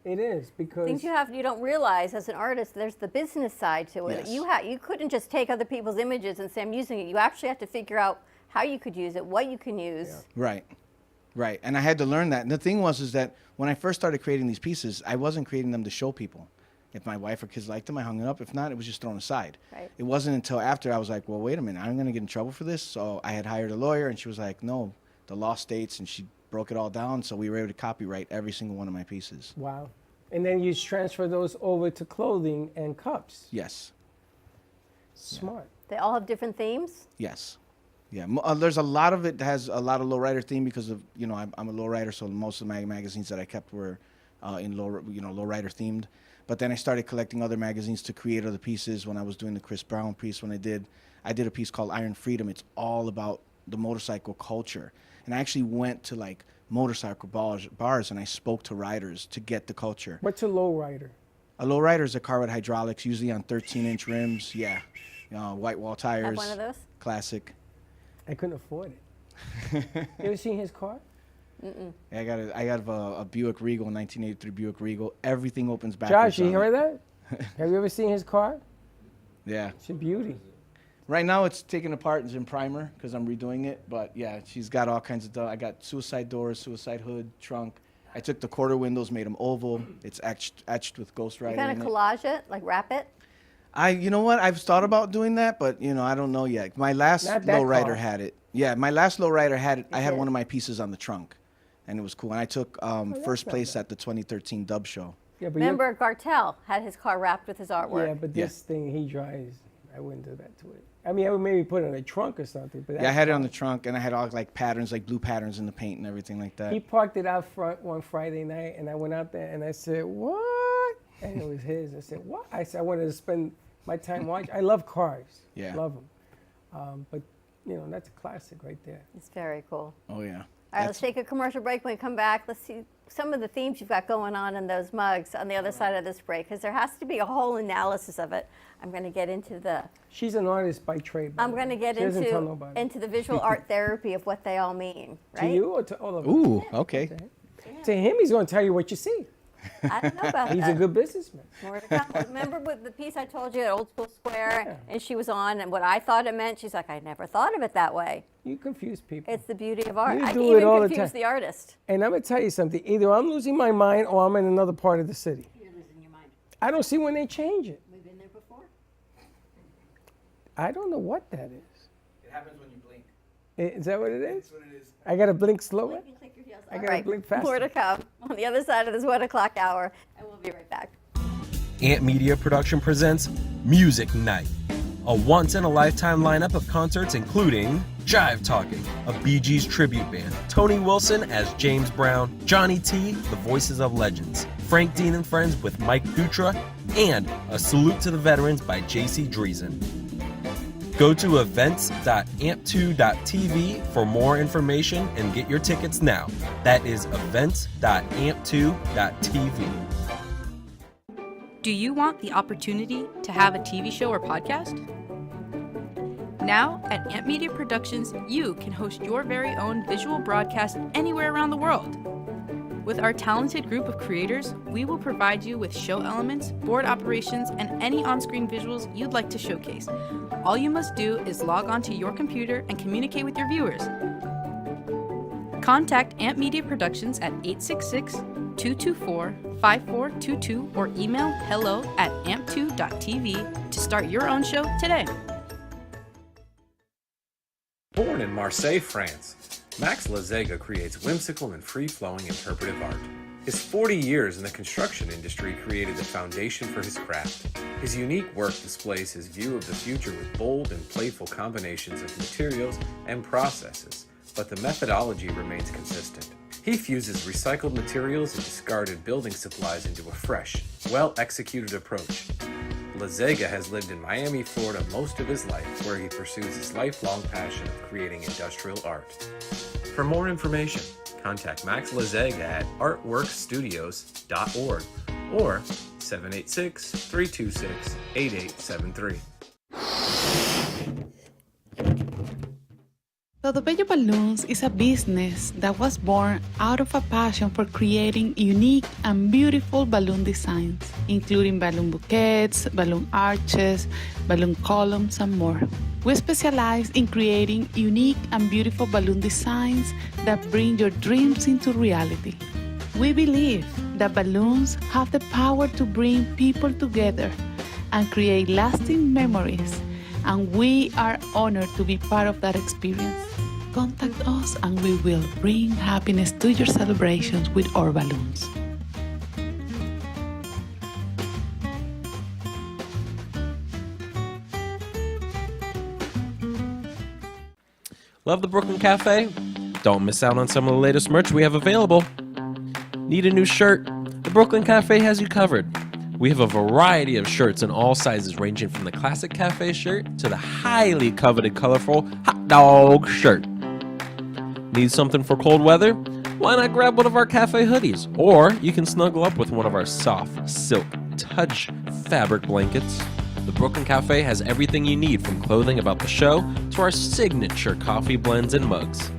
It is, because Things you don't realize as an artist. There's the business side to it. Yes. You couldn't just take other people's images and say I'm using it. You actually have to figure out how you could use it, what you can use. Right. And I had to learn that. And the thing is that when I first started creating these pieces, I wasn't creating them to show people. If my wife or kids liked them, I hung it up. If not, it was just thrown aside. Right. It wasn't until after I was like, well, wait a minute, I'm going to get in trouble for this. So I had hired a lawyer, and she was like, no, the law states, and she broke it all down. So we were able to copyright every single one of my pieces. Wow. And then you transfer those over to clothing and cups. Yes. Smart. They all have different themes? Yes. Yeah. There's a lot of it that has a lot of lowrider theme because of, you know, I'm a lowrider, so most of my magazines that I kept were in lowrider themed. But then I started collecting other magazines to create other pieces. When I was doing the Chris Brown piece, I did a piece called Iron Freedom. It's all about the motorcycle culture. And I actually went to like motorcycle bars and I spoke to riders to get the culture. What's a lowrider? A lowrider is a car with hydraulics, usually on 13-inch rims. Yeah. White wall tires. Have one of those? Classic. I couldn't afford it. You ever seen his car? Mm-mm. Yeah, I got a Buick Regal, 1983 Buick Regal. Everything opens Josh, backwards. you heard that? Have you ever seen his car? Yeah. It's a beauty. Right now it's taken apart and it's in primer because I'm redoing it. But yeah, she's got all kinds of stuff. I got suicide doors, suicide hood, trunk. I took the quarter windows, made them oval. It's etched with Ghost Rider. You kind of collage it, like wrap it? You know what? I've thought about doing that, but you know, I don't know yet. My last lowrider had it. Yeah, my last lowrider had it. I had one of my pieces on the trunk, and it was cool. And I took first place at the 2013 Dub Show. Yeah, but Remember, Gartel had his car wrapped with his artwork. Yeah, but this thing he drives, I wouldn't do that to it. I mean, I would maybe put it on a trunk or something. But yeah, I had it on the trunk, and I had all like patterns, like blue patterns in the paint and everything like that. He parked it out front one Friday night, and I went out there and I said, "What?" And it was his. I said, "What?" I said, "I wanted to spend my time watching. I love cars. Yeah. Love them. But you know, that's a classic right there. It's very cool. Oh yeah. All right, let's take a commercial break. When we come back, let's see some of the themes you've got going on in those mugs on the other side of this break, because there has to be a whole analysis of it. I'm going to get into the. She's an artist by trade. I'm going to get into the visual art therapy of what they all mean. Right? To you or to all of us? Ooh, okay. To him, he's going to tell you what you see. I don't know about He's that. a good businessman. More to come. Remember with the piece I told you at Old School Square, and she was on, and what I thought it meant, she's like, I never thought of it that way. You confuse people. It's the beauty of art. You I do can it even all the confuse time. the artist. And I'm going to tell you something. Either I'm losing my mind or I'm in another part of the city. You're losing your mind. I don't see when they change it. We've been there before. I don't know what that is. It happens when you blink. Is that what it is? That's what it is. I got to blink slower? You can click your heels. I All gotta right, blink faster. more to come on the other side of this 1 o'clock hour, and we'll be right back. Ant Media Production presents Music Night, a once-in-a-lifetime lineup of concerts including Jive Talking, a Bee Gees tribute band, Tony Wilson as James Brown, Johnny T, the Voices of Legends, Frank Dean and Friends with Mike Dutra, and a salute to the veterans by JC Dreesen. Go to events.amp2.tv for more information and get your tickets now. That is events.amp2.tv. Do you want the opportunity to have a TV show or podcast? Now, at Ant Media Productions, you can host your very own visual broadcast anywhere around the world. With our talented group of creators, we will provide you with show elements, board operations, and any on-screen visuals you'd like to showcase. All you must do is log onto your computer and communicate with your viewers. Contact Ant Media Productions at 866-224-5422 or email hello@amp2.tv to start your own show today. Born in Marseille, France, Max Lazega creates whimsical and free-flowing interpretive art. His 40 years in the construction industry created the foundation for his craft. His unique work displays his view of the future with bold and playful combinations of materials and processes, but the methodology remains consistent. He fuses recycled materials and discarded building supplies into a fresh, well-executed approach. Lazega has lived in Miami, Florida most of his life, where he pursues his lifelong passion of creating industrial art. For more information, contact Max Lazega at artworkstudios.org or 786-326-8873. Todo Bello Balloons is a business that was born out of a passion for creating unique and beautiful balloon designs, including balloon bouquets, balloon arches, balloon columns, and more. We specialize in creating unique and beautiful balloon designs that bring your dreams into reality. We believe that balloons have the power to bring people together and create lasting memories, and we are honored to be part of that experience. Contact us and we will bring happiness to your celebrations with our balloons. Love the Brooklyn Cafe? Don't miss out on some of the latest merch we have available. Need a new shirt? The Brooklyn Cafe has you covered. We have a variety of shirts in all sizes, ranging from the classic cafe shirt to the highly coveted colorful hot dog shirt. Need something for cold weather? Why not grab one of our cafe hoodies? Or you can snuggle up with one of our soft silk touch fabric blankets. The Brooklyn Cafe has everything you need, from clothing about the show to our signature coffee blends and mugs.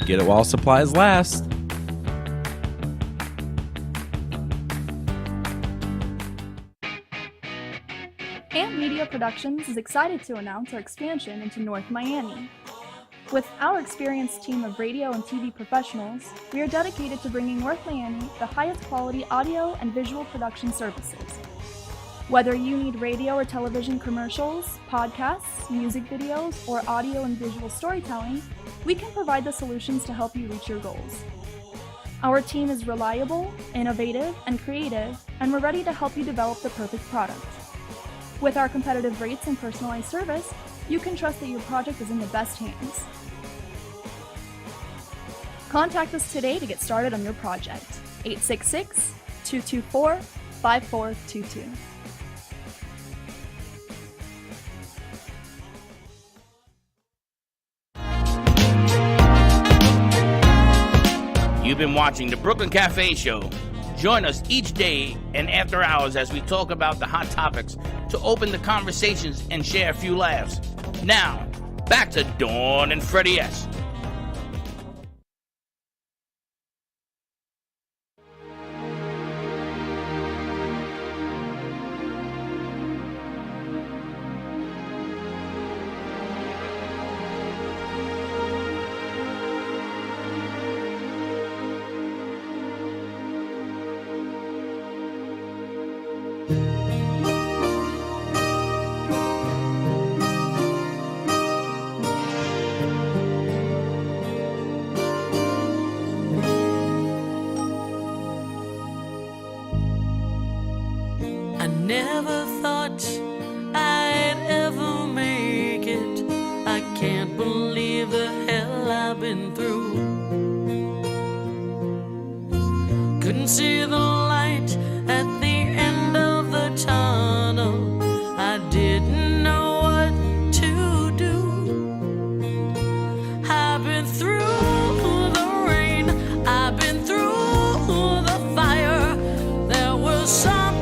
Get it while supplies last. Amp Media Productions is excited to announce our expansion into North Miami. With our experienced team of radio and TV professionals, we are dedicated to bringing North Miami the highest quality audio and visual production services. Whether you need radio or television commercials, podcasts, music videos, or audio and visual storytelling, we can provide the solutions to help you reach your goals. Our team is reliable, innovative, and creative, and we're ready to help you develop the perfect product. With our competitive rates and personalized service, you can trust that your project is in the best hands. Contact us today to get started on your project. 866-224-5422. You've been watching the Brooklyn Cafe Show. Join us each day and after hours as we talk about the hot topics to open the conversations and share a few laughs. Now, back to Dawn and Freddie S. Never thought I'd ever make it. I can't believe the hell I've been through. Couldn't see the light at the end of the tunnel. I didn't know what to do. I've been through the rain, I've been through the fire. There was something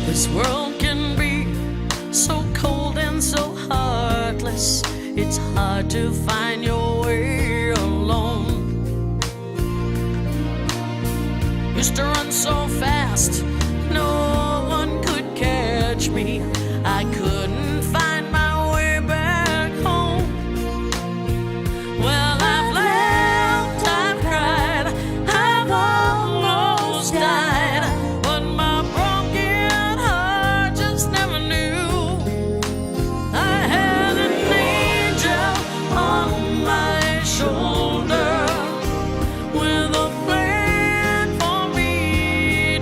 this world can be so cold and so heartless. It's hard to find your way alone. Used to run so fast, no one could catch me. I couldn't find my way back home. Well, I've laughed, I've cried, I've almost died, but my broken heart just never knew. I had an angel on my shoulder with a plan for me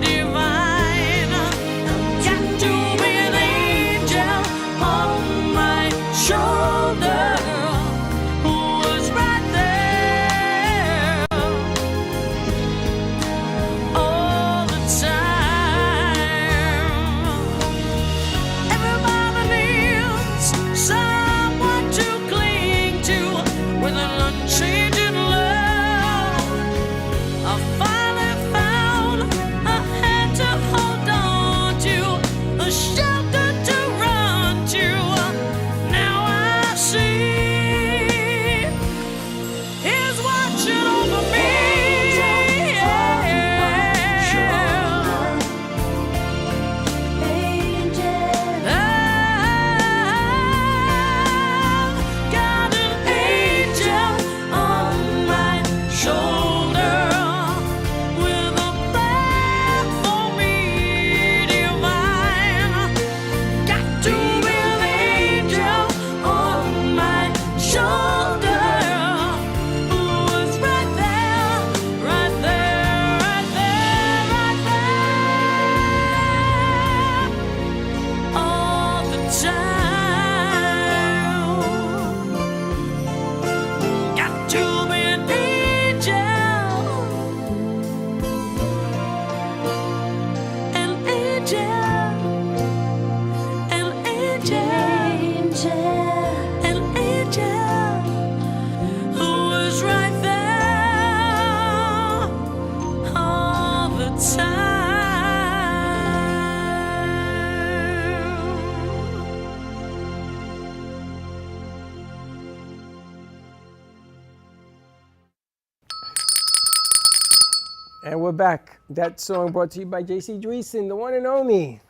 And we're back. That song brought to you by JC Dreesen, the one and only.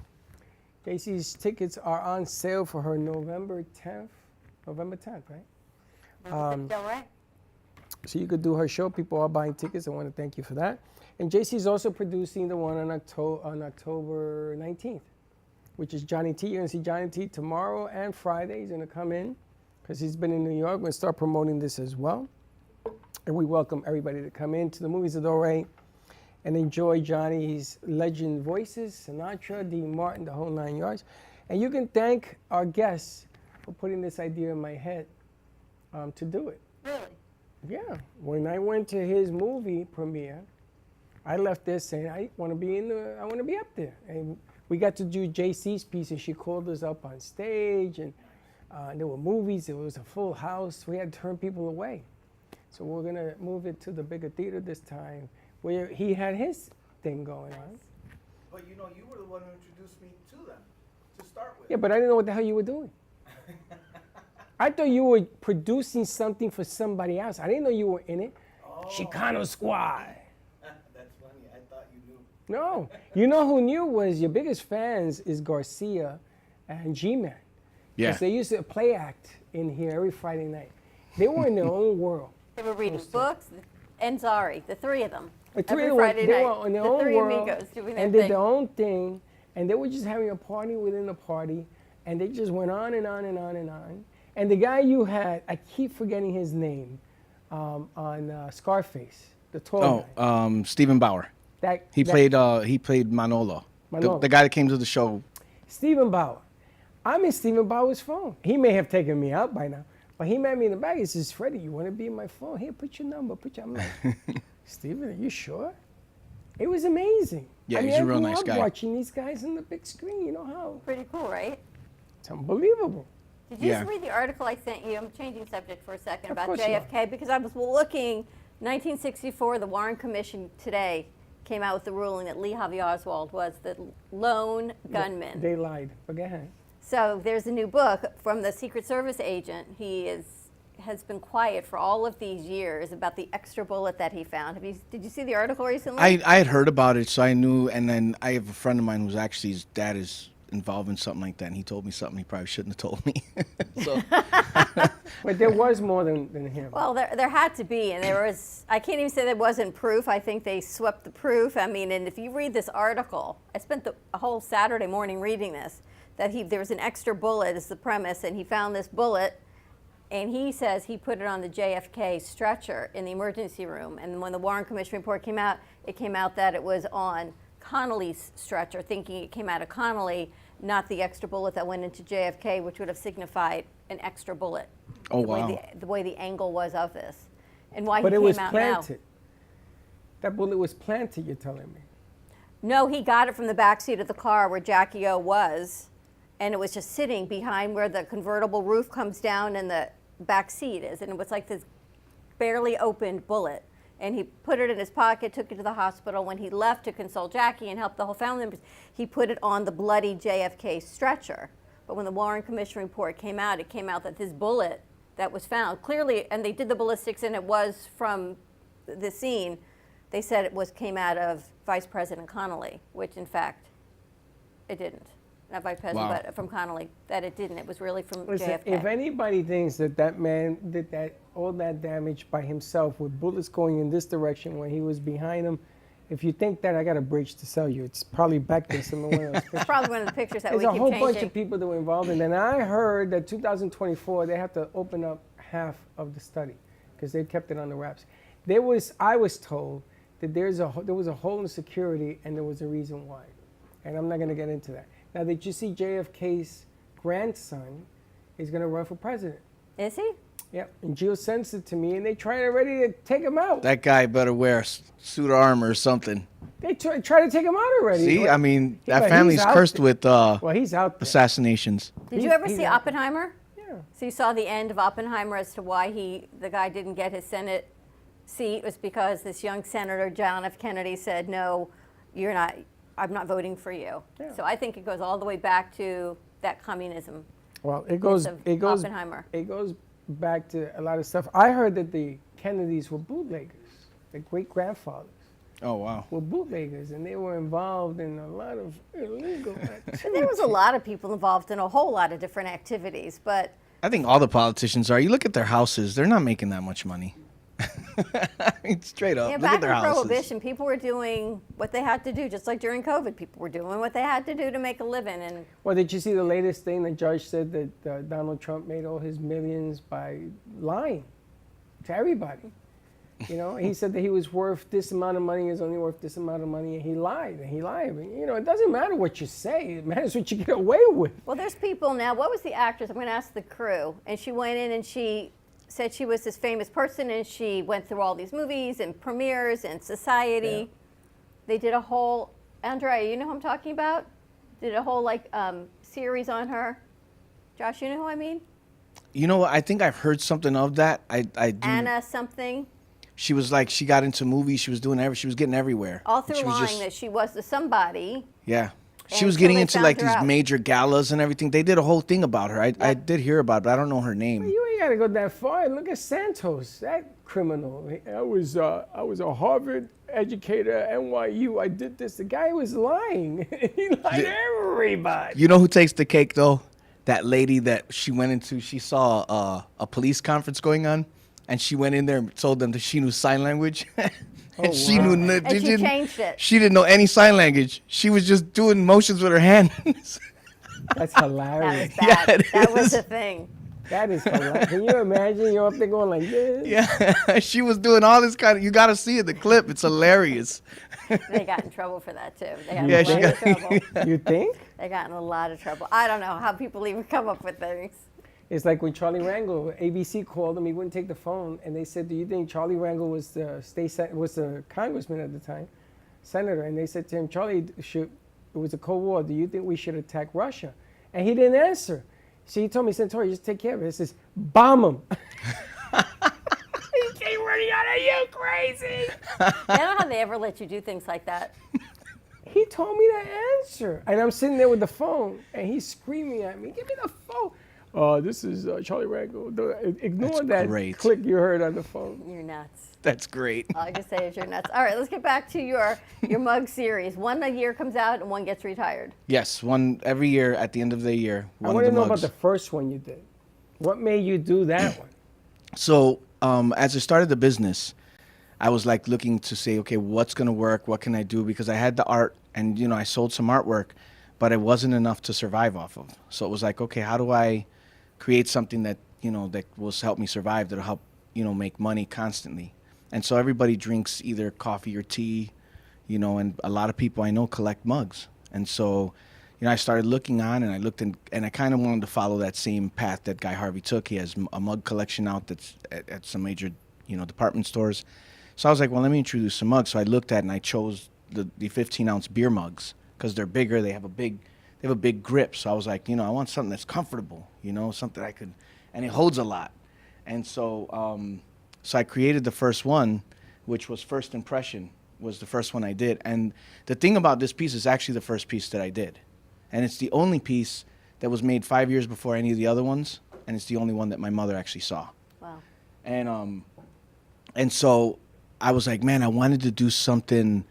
JC's tickets are on sale for her November 10th, right? So you could do her show. People are buying tickets. I want to thank you for that. And JC's also producing the one on October 19th, which is Johnny T. You're going to see Johnny T tomorrow and Friday. He's going to come in because he's been in New York. We're going to start promoting this as well. And we welcome everybody to come in to the Movies of Dore and enjoy Johnny's legend voices, Sinatra, Dean Martin, the whole 9 yards. And you can thank our guests for putting this idea in my head to do it. Really? Yeah. When I went to his movie premiere, I left there saying, I want to be up there. And we got to do JC's piece, and she called us up on stage, and there were movies. It was a full house. We had to turn people away. So we're going to move it to the bigger theater this time, where he had his thing going on. But you know, you were the one who introduced me to them to start with. Yeah, but I didn't know what the hell you were doing. I thought you were producing something for somebody else. I didn't know you were in it. Oh. Chicano Squad. That's funny. I thought you knew. No. You know who knew was your biggest fans is Garcia and G-Man. Yeah. Because they used to play act in here every Friday night. They were in their own world. They were reading books, and Zari, the three of them. The three Every of them, Friday they night, were on their the own three world amigos doing their and did thing. their own thing, and they were just having a party within a party, and they just went on and on and on and on. And the guy you had, I keep forgetting his name, on Scarface, the tall guy. Stephen Bauer. He played Manolo. Manolo. The guy that came to the show. Stephen Bauer. I'm in Stephen Bauer's phone. He may have taken me out by now, but he met me in the back. He says, Freddie, you want to be in my phone? Here, put your number. I'm like, Stephen, are you sure? It was amazing. Yeah, he's a real nice guy. I grew up watching these guys on the big screen. You know how? Pretty cool, right? It's unbelievable. Did you just read the article I sent you? I'm changing subject for a second about JFK because I was looking. 1964, the Warren Commission today came out with the ruling that Lee Harvey Oswald was the lone gunman. They lied. But go ahead. So there's a new book from the Secret Service agent. He has been quiet for all of these years about the extra bullet that he found. Did you see the article recently? I had heard about it, so I knew. And then I have a friend of mine who's actually, his dad is involved in something like that, and he told me something he probably shouldn't have told me. So. But there was more than him. Well, there had to be, and there was, I can't even say there wasn't proof. I think they swept the proof. I mean, and if you read this article, I spent a whole Saturday morning reading this, that there was an extra bullet is the premise, and he found this bullet, and he says he put it on the JFK stretcher in the emergency room, and when the Warren Commission report came out, it came out that it was on Connolly's stretcher, thinking it came out of Connolly, not the extra bullet that went into JFK, which would have signified an extra bullet. Oh, wow. The way the angle was of this, and why But he it came was out planted. now. That bullet was planted, you're telling me. No, he got it from the back seat of the car where Jackie O was, and it was just sitting behind where the convertible roof comes down and the back seat is, and it was like this barely opened bullet. And he put it in his pocket, took it to the hospital. When he left to console Jackie and help the whole family members, he put it on the bloody JFK stretcher. But when the Warren Commission report came out, it came out that this bullet that was found, clearly, and they did the ballistics and it was from the scene, they said it came out of Vice President Connolly, which in fact, it didn't. Not Vice President, Wow. but from Connolly, that it didn't. It was really from Listen, JFK. if anybody thinks that man did all that damage by himself with bullets going in this direction when he was behind him, if you think that, I got a bridge to sell you. It's probably back there somewhere else. It's probably one of the pictures that There's we a keep whole changing. bunch of people that were involved in it. And I heard that 2024, they have to open up half of the study because they kept it on the wraps. I was told that there was a hole in security and there was a reason why. And I'm not going to get into that. Now, did you see JFK's grandson is going to run for president? Is he? Yep. And Jill sends it to me, and they tried already to take him out. That guy better wear a suit of armor or something. They tried to take him out already. See, I mean, Yeah, that but family's he's out cursed there. with Well, he's out there. assassinations. Did you ever he's see out. Oppenheimer? Yeah. So you saw the end of Oppenheimer as to why the guy didn't get his Senate seat was because this young Senator John F. Kennedy said, no, I'm not voting for you. Yeah. So I think it goes all the way back to that communism. Well, it goes Oppenheimer. It goes back to a lot of stuff. I heard that the Kennedys were bootleggers, the great grandfathers. Oh, wow. were bootleggers, and they were involved in a lot of illegal activities. And there was a lot of people involved in a whole lot of different activities, but I think all the politicians are. You look at their houses; they're not making that much money. I mean, straight up. yeah, Look back at their in houses. Prohibition, people were doing what they had to do, just like during COVID, people were doing what they had to do to make a living. And Well, did you see the latest thing? The judge said that Donald Trump made all his millions by lying to everybody. You know, he said that he was worth this amount of money, is only worth this amount of money, and he lied. And he lied. I mean, you know, it doesn't matter what you say. It matters what you get away with. well, there's people now. What was the actress? I'm going to ask the crew. And she went in and she said she was this famous person, and she went through all these movies and premieres and Society. Yeah. They did a whole, Andrea, you know who I'm talking about? Did a whole series on her. Josh, you know who I mean? You know, I think I've heard something of that. I do. Anna something. She was like, she got into movies. She was doing she was getting everywhere. All And through she was lying just- that she was somebody. Yeah. She And was so getting they into found like her these out. major galas and everything. They did a whole thing about her. I did hear about it, but I don't know her name. You ain't got to go that far. Look at Santos, that criminal. I was a Harvard educator at NYU. I did this. The guy was lying. He lied to everybody. You know who takes the cake though? That lady that she went into. She saw a police conference going on, and she went in there and told them that she knew sign language. And she knew. And she changed it. She didn't know any sign language. She was just doing motions with her hands. That's hilarious. That was bad. Yeah, it That was is. the thing. That is hilarious. Can you imagine you're up there going like this? Yeah, she was doing all this kind of. You got to see it. The clip. It's hilarious. They got in trouble for that too. They got Yeah, in she a lot of got- trouble. You think? They got in a lot of trouble. I don't know how people even come up with things. It's like when Charlie Rangel, ABC called him, he wouldn't take the phone, and they said, "Do you think Charlie Rangel was the congressman at the time, senator?" And they said to him, "Charlie, it was a Cold War. Do you think we should attack Russia?" And he didn't answer. So he told me, "Santori, just take care of it." He says, "Bomb him." He came running out. Are you crazy? I don't know how they ever let you do things like that. He told me to answer, and I'm sitting there with the phone, and he's screaming at me, "Give me the phone!" This is Charlie Rangel. Ignore That's that great. click you heard on the phone. You're nuts. That's great. All I can say is you're nuts. All right, let's get back to your mug series. One a year comes out and one gets retired. Yes, one every year at the end of the year. I One want of to the know mugs. about the first one you did. What made you do that one? So as I started the business, I was like looking to say, okay, what's gonna work? What can I do? Because I had the art, and I sold some artwork, but it wasn't enough to survive off of. So it was like, okay, how do I create something that that will help me survive? That'll help make money constantly. And so everybody drinks either coffee or tea, and a lot of people I know collect mugs. And so, I started looking on, and I looked and I kind of wanted to follow that same path that Guy Harvey took. He has a mug collection out that's at some major, department stores. So I was like, well, let me introduce some mugs. So I looked at it and I chose the 15-ounce beer mugs because they're bigger. They have a big grip. So I was like, I want something that's comfortable, something I could, and it holds a lot. And so, so I created the first one, which was First Impression, was the first one I did. And the thing about this piece is actually the first piece that I did. And it's the only piece that was made 5 years before any of the other ones. And it's the only one that my mother actually saw. Wow. And so I was like, man, I wanted to do something,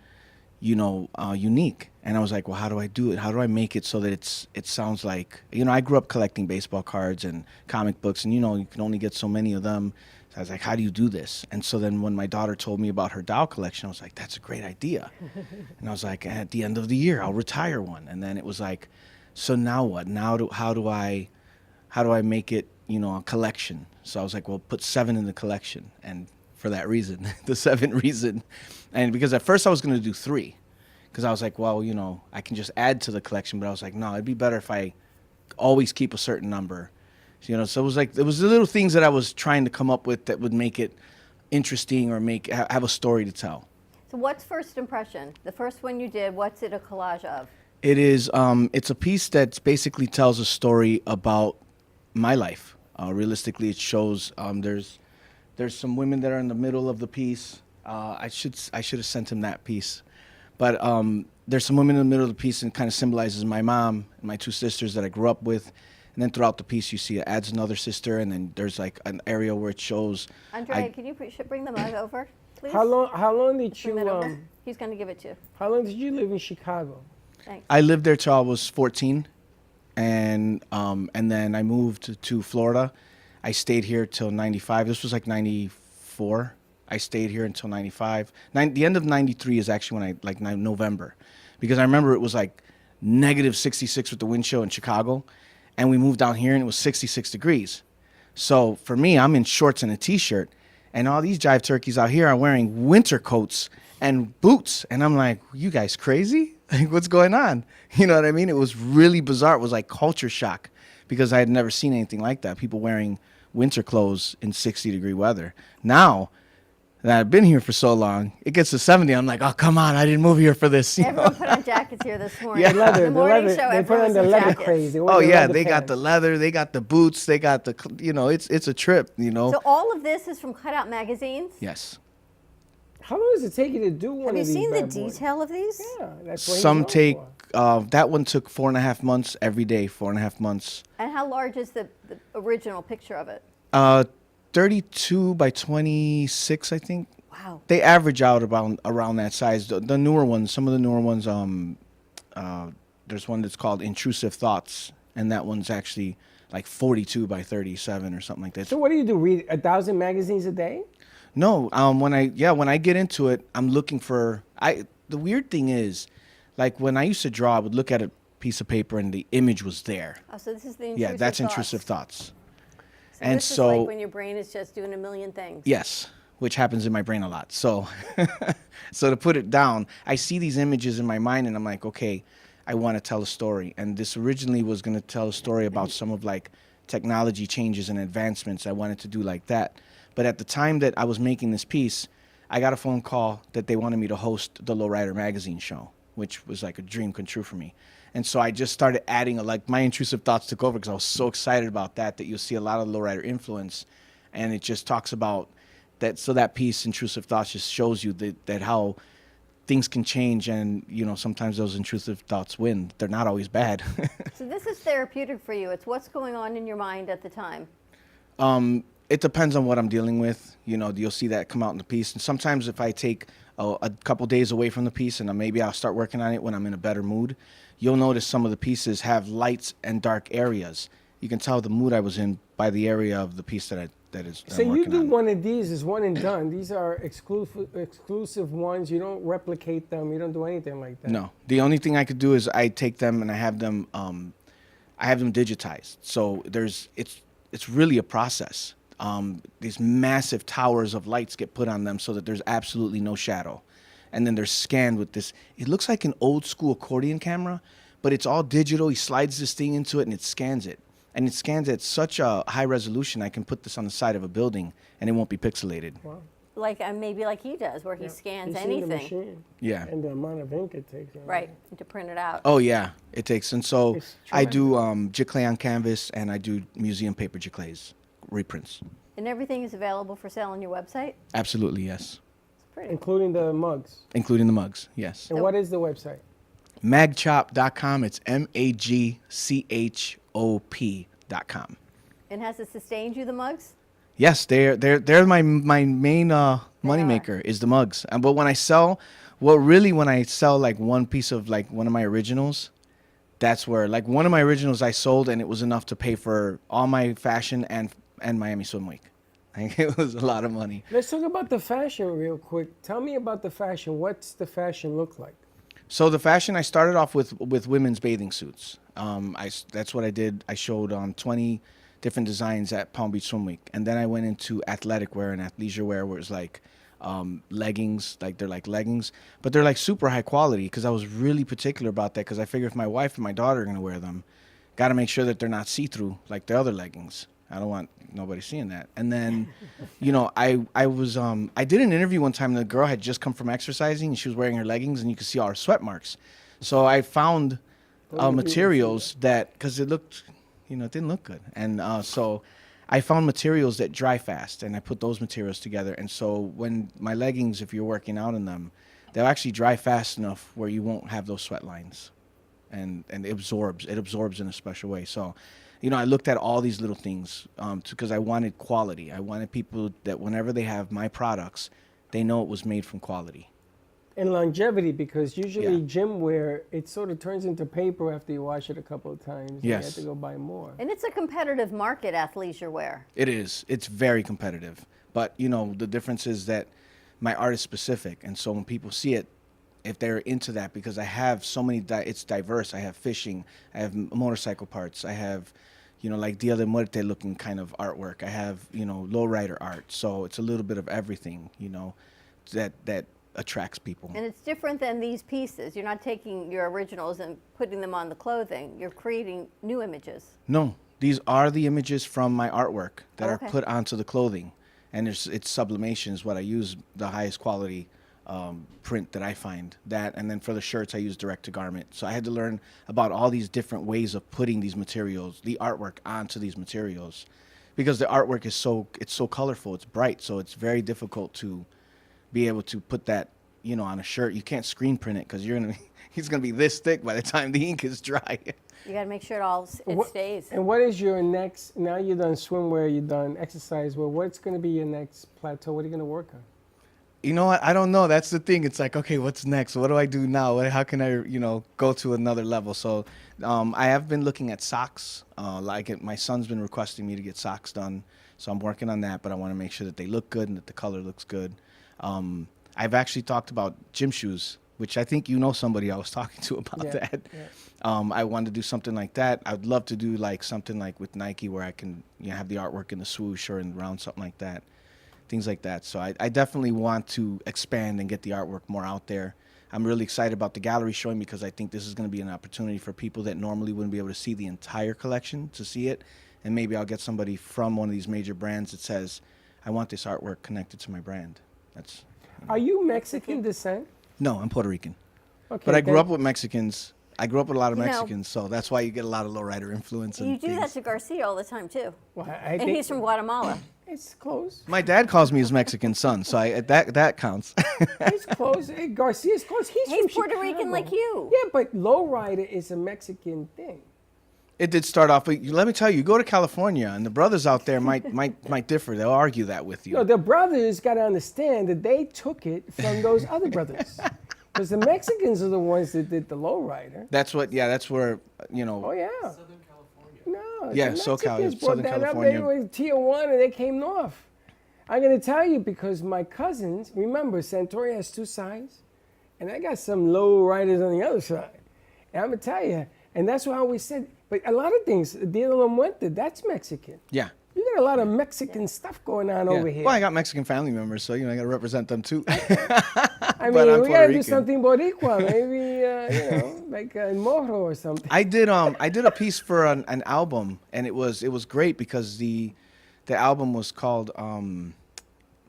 unique. And I was like, well, how do I do it? How do I make it so that it sounds like, I grew up collecting baseball cards and comic books, and you can only get so many of them. So I was like, how do you do this? And so then when my daughter told me about her doll collection, I was like, that's a great idea. And I was like, at the end of the year, I'll retire one. And then it was like, so now what? How do I make it, a collection? So I was like, well, put 7 in the collection. And for that reason, the 7th reason. And because at first I was going to do 3. Because I was like, well, I can just add to the collection. But I was like, no, it'd be better if I always keep a certain number. So it was like, there was the little things that I was trying to come up with that would make it interesting or have a story to tell. So what's First Impression? The first one you did, what's it a collage of? It is, it's a piece that basically tells a story about my life. Realistically, it shows there's some women that are in the middle of the piece. I should have sent him that piece. But there's some women in the middle of the piece, and it kind of symbolizes my mom and my 2 sisters that I grew up with. And then throughout the piece, you see it adds another sister, and then there's like an area where it shows. Andrea, can you bring the mug over, please? How long did Bring that over. He's going to give it to you. How long did you live in Chicago? Thanks. I lived there till I was 14, and then I moved to Florida. I stayed here till 95. This was like 94. I stayed here until 95. The end of 93 is actually when November, because I remember it was like negative 66 with the wind chill in Chicago, and we moved down here and it was 66 degrees. So for me, I'm in shorts and a t-shirt, and all these jive turkeys out here are wearing winter coats and boots, and I'm like, you guys crazy? Like, what's going on? You know what I mean? It was really bizarre. It was like culture shock, because I had never seen anything like that. People wearing winter clothes in 60-degree weather. Now that I've been here for so long, it gets to 70. I'm like, oh, come on. I didn't move here for this. Everyone put on jackets here this morning. Yeah. The morning show, They put everyone on the was in leather jackets. craze. They Oh, the yeah. leather They got pants. the leather. They got the boots. They got the, it's a trip, So all of this is from Cutout Magazines? Yes. How long does it take you to do one Have you of these seen the bad boys? detail of these? Yeah, that's what he's Some known take, for. that one took 4.5 months every day, 4.5 months. And how large is the original picture of it? 32 by 26, I think. Wow. They average out around that size. The newer ones, some of the newer ones, there's one that's called Intrusive Thoughts, and that one's actually like 42 by 37 or something like that. So what do you do? Read 1,000 magazines a day? No, when I get into it, I'm looking for. The weird thing is, like when I used to draw, I would look at a piece of paper and the image was there. Oh, so this is the intrusive Yeah, that's thoughts. intrusive thoughts. So And this so is like when your brain is just doing a million things. yes, which happens in my brain a lot. So, so to put it down, I see these images in my mind and I'm like, okay, I want to tell a story. And this originally was going to tell a story about some of like technology changes and advancements. I wanted to do like that. But at the time that I was making this piece, I got a phone call that they wanted me to host the Lowrider Magazine show, which was like a dream come true for me. And so I just started adding, like my intrusive thoughts took over because I was so excited about that you'll see a lot of Lowrider influence. And it just talks about that. So that piece, Intrusive Thoughts, just shows you that how things can change, and sometimes those intrusive thoughts win. They're not always bad. So this is therapeutic for you. It's what's going on in your mind at the time. It depends on what I'm dealing with. You'll see that come out in the piece. And sometimes if I take a couple days away from the piece and maybe I'll start working on it when I'm in a better mood, you'll notice some of the pieces have lights and dark areas. You can tell the mood I was in by the area of the piece that So I'm you working do on. one of these is one and done. These are exclusive ones. You don't replicate them. You don't do anything like that. No, the only thing I could do is I take them and I have them digitized. So it's really a process. These massive towers of lights get put on them so that there's absolutely no shadow. And then they're scanned with this. It looks like an old school accordion camera, but it's all digital. He slides this thing into it and it scans it. And it scans at such a high resolution, I can put this on the side of a building and it won't be pixelated. Wow. Like maybe like he does, where he scans You see the anything. machine. Yeah. And the amount of ink it takes. Right, to print it out. Oh, yeah, it takes. And so It's I do giclée on canvas and I do museum paper giclées, reprints. And everything is available for sale on your website? Absolutely, yes. It's pretty. Including the mugs. Including the mugs, yes. And what is the website? Magchop.com. It's magchop.com. And has it sustained you, the mugs? Yes, they're my main moneymaker is the mugs. But when I sell like one piece of like one of my originals, that's where like one of my originals I sold and it was enough to pay for all my fashion and Miami Swim Week. Like, it was a lot of money. Let's talk about the fashion real quick. Tell me about the fashion. What's the fashion look like? So the fashion, I started off with women's bathing suits. That's what I did. I showed 20 different designs at Palm Beach Swim Week. And then I went into athletic wear and athleisure wear, where it's like leggings, like they're like leggings, but they're like super high quality, because I was really particular about that, because I figure if my wife and my daughter are going to wear them, got to make sure that they're not see-through like the other leggings. I don't want nobody seeing that. And then, I did an interview one time, and the girl had just come from exercising, and she was wearing her leggings, and you could see all her sweat marks. So I found materials that, because it looked, it didn't look good. And so I found materials that dry fast, and I put those materials together. And so when my leggings, if you're working out in them, they'll actually dry fast enough where you won't have those sweat lines. And it absorbs in a special way. So, I looked at all these little things because I wanted quality. I wanted people that whenever they have my products, they know it was made from quality. And longevity, because usually Yeah. gym wear, it sort of turns into paper after you wash it a couple of times. And you have Yes. to go buy more. And it's a competitive market, athleisure wear. It is. It's very competitive. But, you know, the difference is that my art is specific. And so when people see it, if they're into that, because I have so many, it's diverse. I have fishing, I have motorcycle parts, I have, you know, like Dia de Muerte looking kind of artwork. I have, you know, lowrider art. So it's a little bit of everything, you know, that attracts people. And it's different than these pieces. You're not taking your originals and putting them on the clothing. You're creating new images. No, these are the images from my artwork that Okay. are put onto the clothing. And it's sublimation is what I use, the highest quality print that I find. That, and then for the shirts, I use direct to garment. So I had to learn about all these different ways of putting these materials, the artwork onto these materials. Because the artwork is it's so colorful, it's bright, so it's very difficult to be able to put that, you know, on a shirt. You can't screen print it because he's gonna be this thick by the time the ink is dry. You got to make sure it stays. And what is your next, now you've done swimwear, you've done exercise wear, what's going to be your next plateau? What are you going to work on? You know what? I don't know. That's the thing. It's like, okay, what's next? What do I do now? How can I, you know, go to another level? So I have been looking at socks. My son's been requesting me to get socks done. So I'm working on that, but I want to make sure that they look good and that the color looks good. I've actually talked about gym shoes, which I think you know somebody I was talking to about that. Yeah. I wanted to do something like that. I'd love to do like something like with Nike where I can, you know, have the artwork in the swoosh or around something like that. Things like that. So I definitely want to expand and get the artwork more out there. I'm really excited about the gallery showing because I think this is going to be an opportunity for people that normally wouldn't be able to see the entire collection to see it. And maybe I'll get somebody from one of these major brands that says, I want this artwork connected to my brand. Are you Mexican descent? No, I'm Puerto Rican. Okay, But I grew then- up with Mexicans. I grew up with a lot of You know- Mexicans, so that's why you get a lot of lowrider influence. You And do that things. to Garcia all the time, too. Well, And he's from Guatemala. It's close. My dad calls me his Mexican son, so that counts. He's close. Hey, Garcia's close. He's from Puerto Rican Chicago. like you. Yeah, but lowrider is a Mexican thing. It did start off, but let me tell you, go to California, and the brothers out there might differ. They'll argue that with you. No, the brothers got to understand that they took it from those other brothers. Because the Mexicans are the ones that did the lowrider. That's where, you know. Oh, yeah. No, Yeah, the SoCal, Mexicans brought Southern that California. up. They were in Tijuana, they came north. I'm going to tell you because my cousins, remember, Santori has two sides, and I got some low riders on the other side. And I'm going to tell you, and that's why we said, but a lot of things, Dia de la Muerte, that's Mexican. Yeah. You got a lot of Mexican stuff going on over here. Well, I got Mexican family members, so, you know, I got to represent them too. I but I'm mean, we Puerto got to do Rican. something Boricua, maybe, you know, like a Moro or something. I did a piece for an album, and it was great because the album was called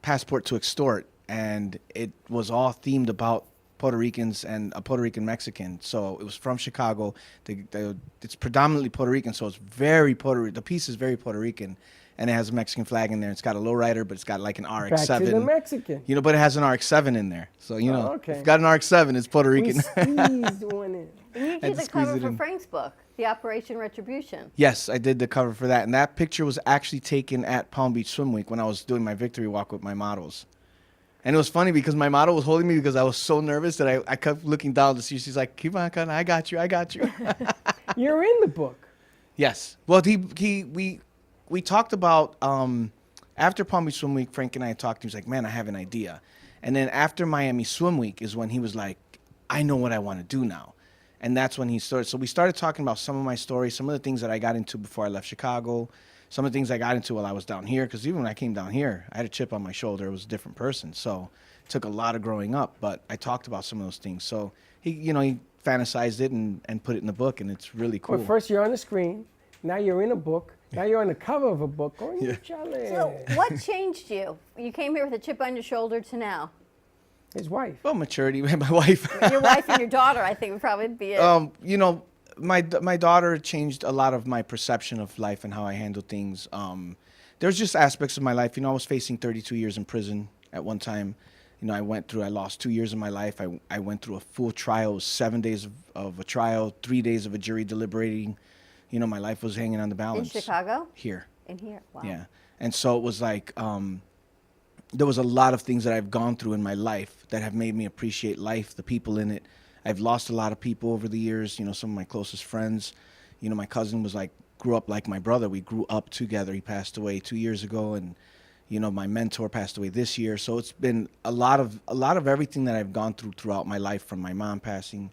Passport to Extort, and it was all themed about Puerto Ricans and a Puerto Rican Mexican. So it was from Chicago. It's predominantly Puerto Rican, so it's very the piece is very Puerto Rican, and it has a Mexican flag in there. It's got a lowrider, but it's got like an RX-7. Back to the Mexican. You know, but it has an RX-7 in there. So, you know, okay. if it's got an RX-7, it's Puerto We Rican. squeezed one in. And you Had did to the squeeze cover it for in. Frank's book, The Operation Retribution. Yes, I did the cover for that. And that picture was actually taken at Palm Beach Swim Week when I was doing my victory walk with my models. And it was funny because my model was holding me because I was so nervous that I kept looking down to see. She's like, keep on, Connor, I got you. You're in the book. Yes. Well, we talked about, after Palm Beach Swim Week, Frank and I talked. He was like, man, I have an idea. And then after Miami Swim Week is when he was like, I know what I want to do now. And that's when he started. So we started talking about some of my stories, some of the things that I got into before I left Chicago, some of the things I got into while I was down here. Because even when I came down here, I had a chip on my shoulder. It was a different person. So it took a lot of growing up. But I talked about some of those things. So he fantasized it and put it in the book. And it's really cool. Well, first you're on the screen. Now you're in a book. Now you're on the cover of a book. Oh, Yeah. chale. So what changed you? You came here with a chip on your shoulder to now. His wife. Well, maturity. My wife. Your wife and your daughter, I think, would probably be it. You know, my daughter changed a lot of my perception of life and how I handle things. There's just aspects of my life. You know, I was facing 32 years in prison at one time. You know, I lost 2 years of my life. I went through a full trial. It was 7 days of a trial, 3 days of a jury deliberating. You know, my life was hanging on the balance. In Chicago? Here. In here, wow. Yeah. And so it was like, there was a lot of things that I've gone through in my life that have made me appreciate life, the people in it. I've lost a lot of people over the years, some of my closest friends. My cousin grew up like my brother. We grew up together. He passed away 2 years ago, and my mentor passed away this year. So it's been a lot of everything that I've gone through throughout my life, from my mom passing,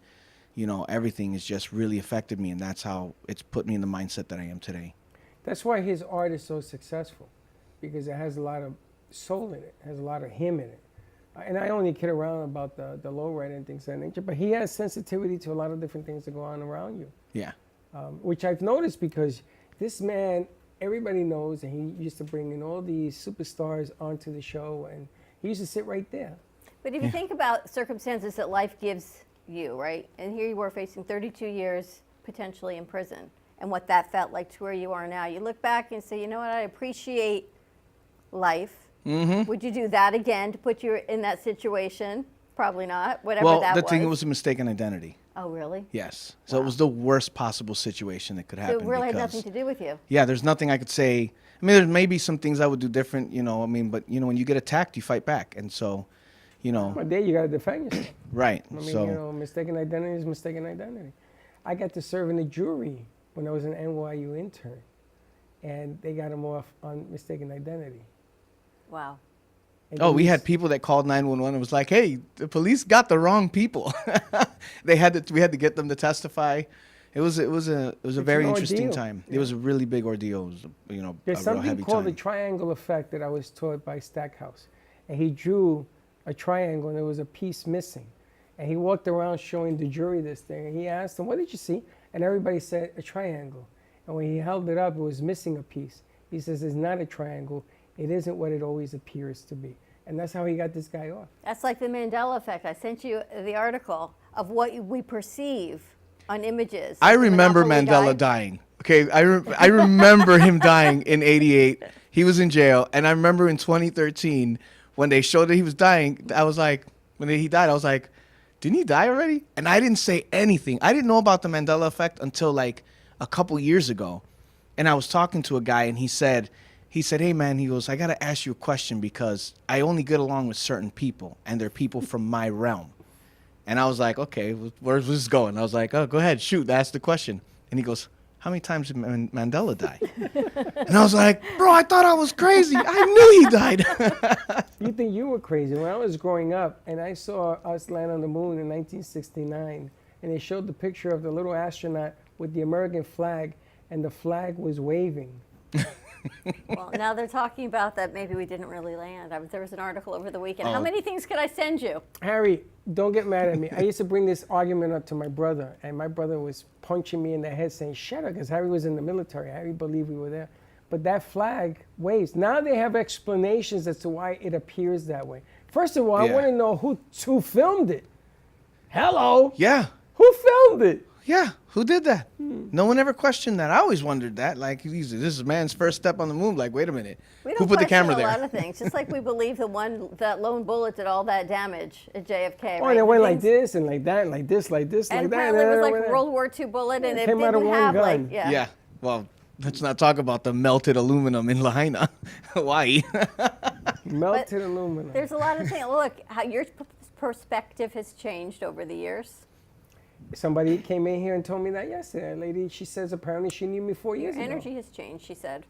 everything has just really affected me, and that's how it's put me in the mindset that I am today. That's why his art is so successful, because it has a lot of soul in it, has a lot of him in it. And I only kid around about the lowrider and things of that nature, but he has sensitivity to a lot of different things that go on around you. Yeah. Which I've noticed, because this man, everybody knows, and he used to bring in all these superstars onto the show, and he used to sit right there. But if you think about circumstances that life gives you, right? And here you were facing 32 years potentially in prison, and what that felt like to where you are now. You look back and say, you know what, I appreciate life. Mm-hmm. Would you do that again to put you in that situation? Probably not, whatever Well, that was. the thing was a mistaken identity. Oh, really? Yes. So it was the worst possible situation that could happen. So it really had nothing to do with you? Yeah, there's nothing I could say. I mean, there may be some things I would do different, but, when you get attacked, you fight back. And so, But there you got to defend yourself. Right. I mean, mistaken identity is mistaken identity. I got to serve in the jury when I was an NYU intern, and they got him off on mistaken identity. Wow. And we had people that called 911 and was like, "Hey, the police got the wrong people." We had to get them to testify. It was a very interesting time. Yeah. It was a really big ordeal. It was There's a something heavy called time. the triangle effect that I was taught by Stackhouse, and he drew a triangle and there was a piece missing, and he walked around showing the jury this thing, and he asked them, "What did you see?" And everybody said a triangle, and when he held it up, it was missing a piece. He says, "It's not a triangle. It isn't what it always appears to be." And that's how he got this guy off. That's like the Mandela effect. I sent you the article of what we perceive on images. I remember Mandela dying. Okay, I remember him dying in '88. He was in jail, and I remember in 2013 when they showed that he was dying. I was like, when he died, I was like, didn't he die already? And I didn't say anything. I didn't know about the Mandela effect until like a couple years ago, and I was talking to a guy, and he said, "Hey man," he goes, "I gotta ask you a question because I only get along with certain people, and they're people from my realm." And I was like, "Okay, where's this going?" I was like, "Oh, go ahead, shoot, ask the question." And he goes, "How many times did Mandela die?" And I was like, "Bro, I thought I was crazy. I knew he died." You think you were crazy? When I was growing up and I saw us land on the moon in 1969, and they showed the picture of the little astronaut with the American flag, and the flag was waving. Well, now they're talking about that maybe we didn't really land. There was an article over the weekend. How many things could I send you? Harry, don't get mad at me. I used to bring this argument up to my brother, and my brother was punching me in the head saying, "Shut up," because Harry was in the military. Harry believed we were there. But that flag waves. Now they have explanations as to why it appears that way. First of all, I want to know who filmed it. Hello? Yeah. Who filmed it? Yeah, who did that? No one ever questioned that. I always wondered that. Like, this is man's first step on the moon. Like, wait a minute. Who put the camera there? We don't question a lot of things. Just like we believe that lone bullet did all that damage at JFK. Oh, right? and it went like this and like that and like this, like this, and like that. And apparently it was like World War II bullet, and it came out of didn't one have gun. like Yeah. Well, let's not talk about the melted aluminum in Lahaina, Hawaii. Melted aluminum. There's a lot of things. Look, how your perspective has changed over the years. Somebody came in here and told me that yesterday. A lady, she says apparently she knew me 4 years Your ago. energy has changed, she said.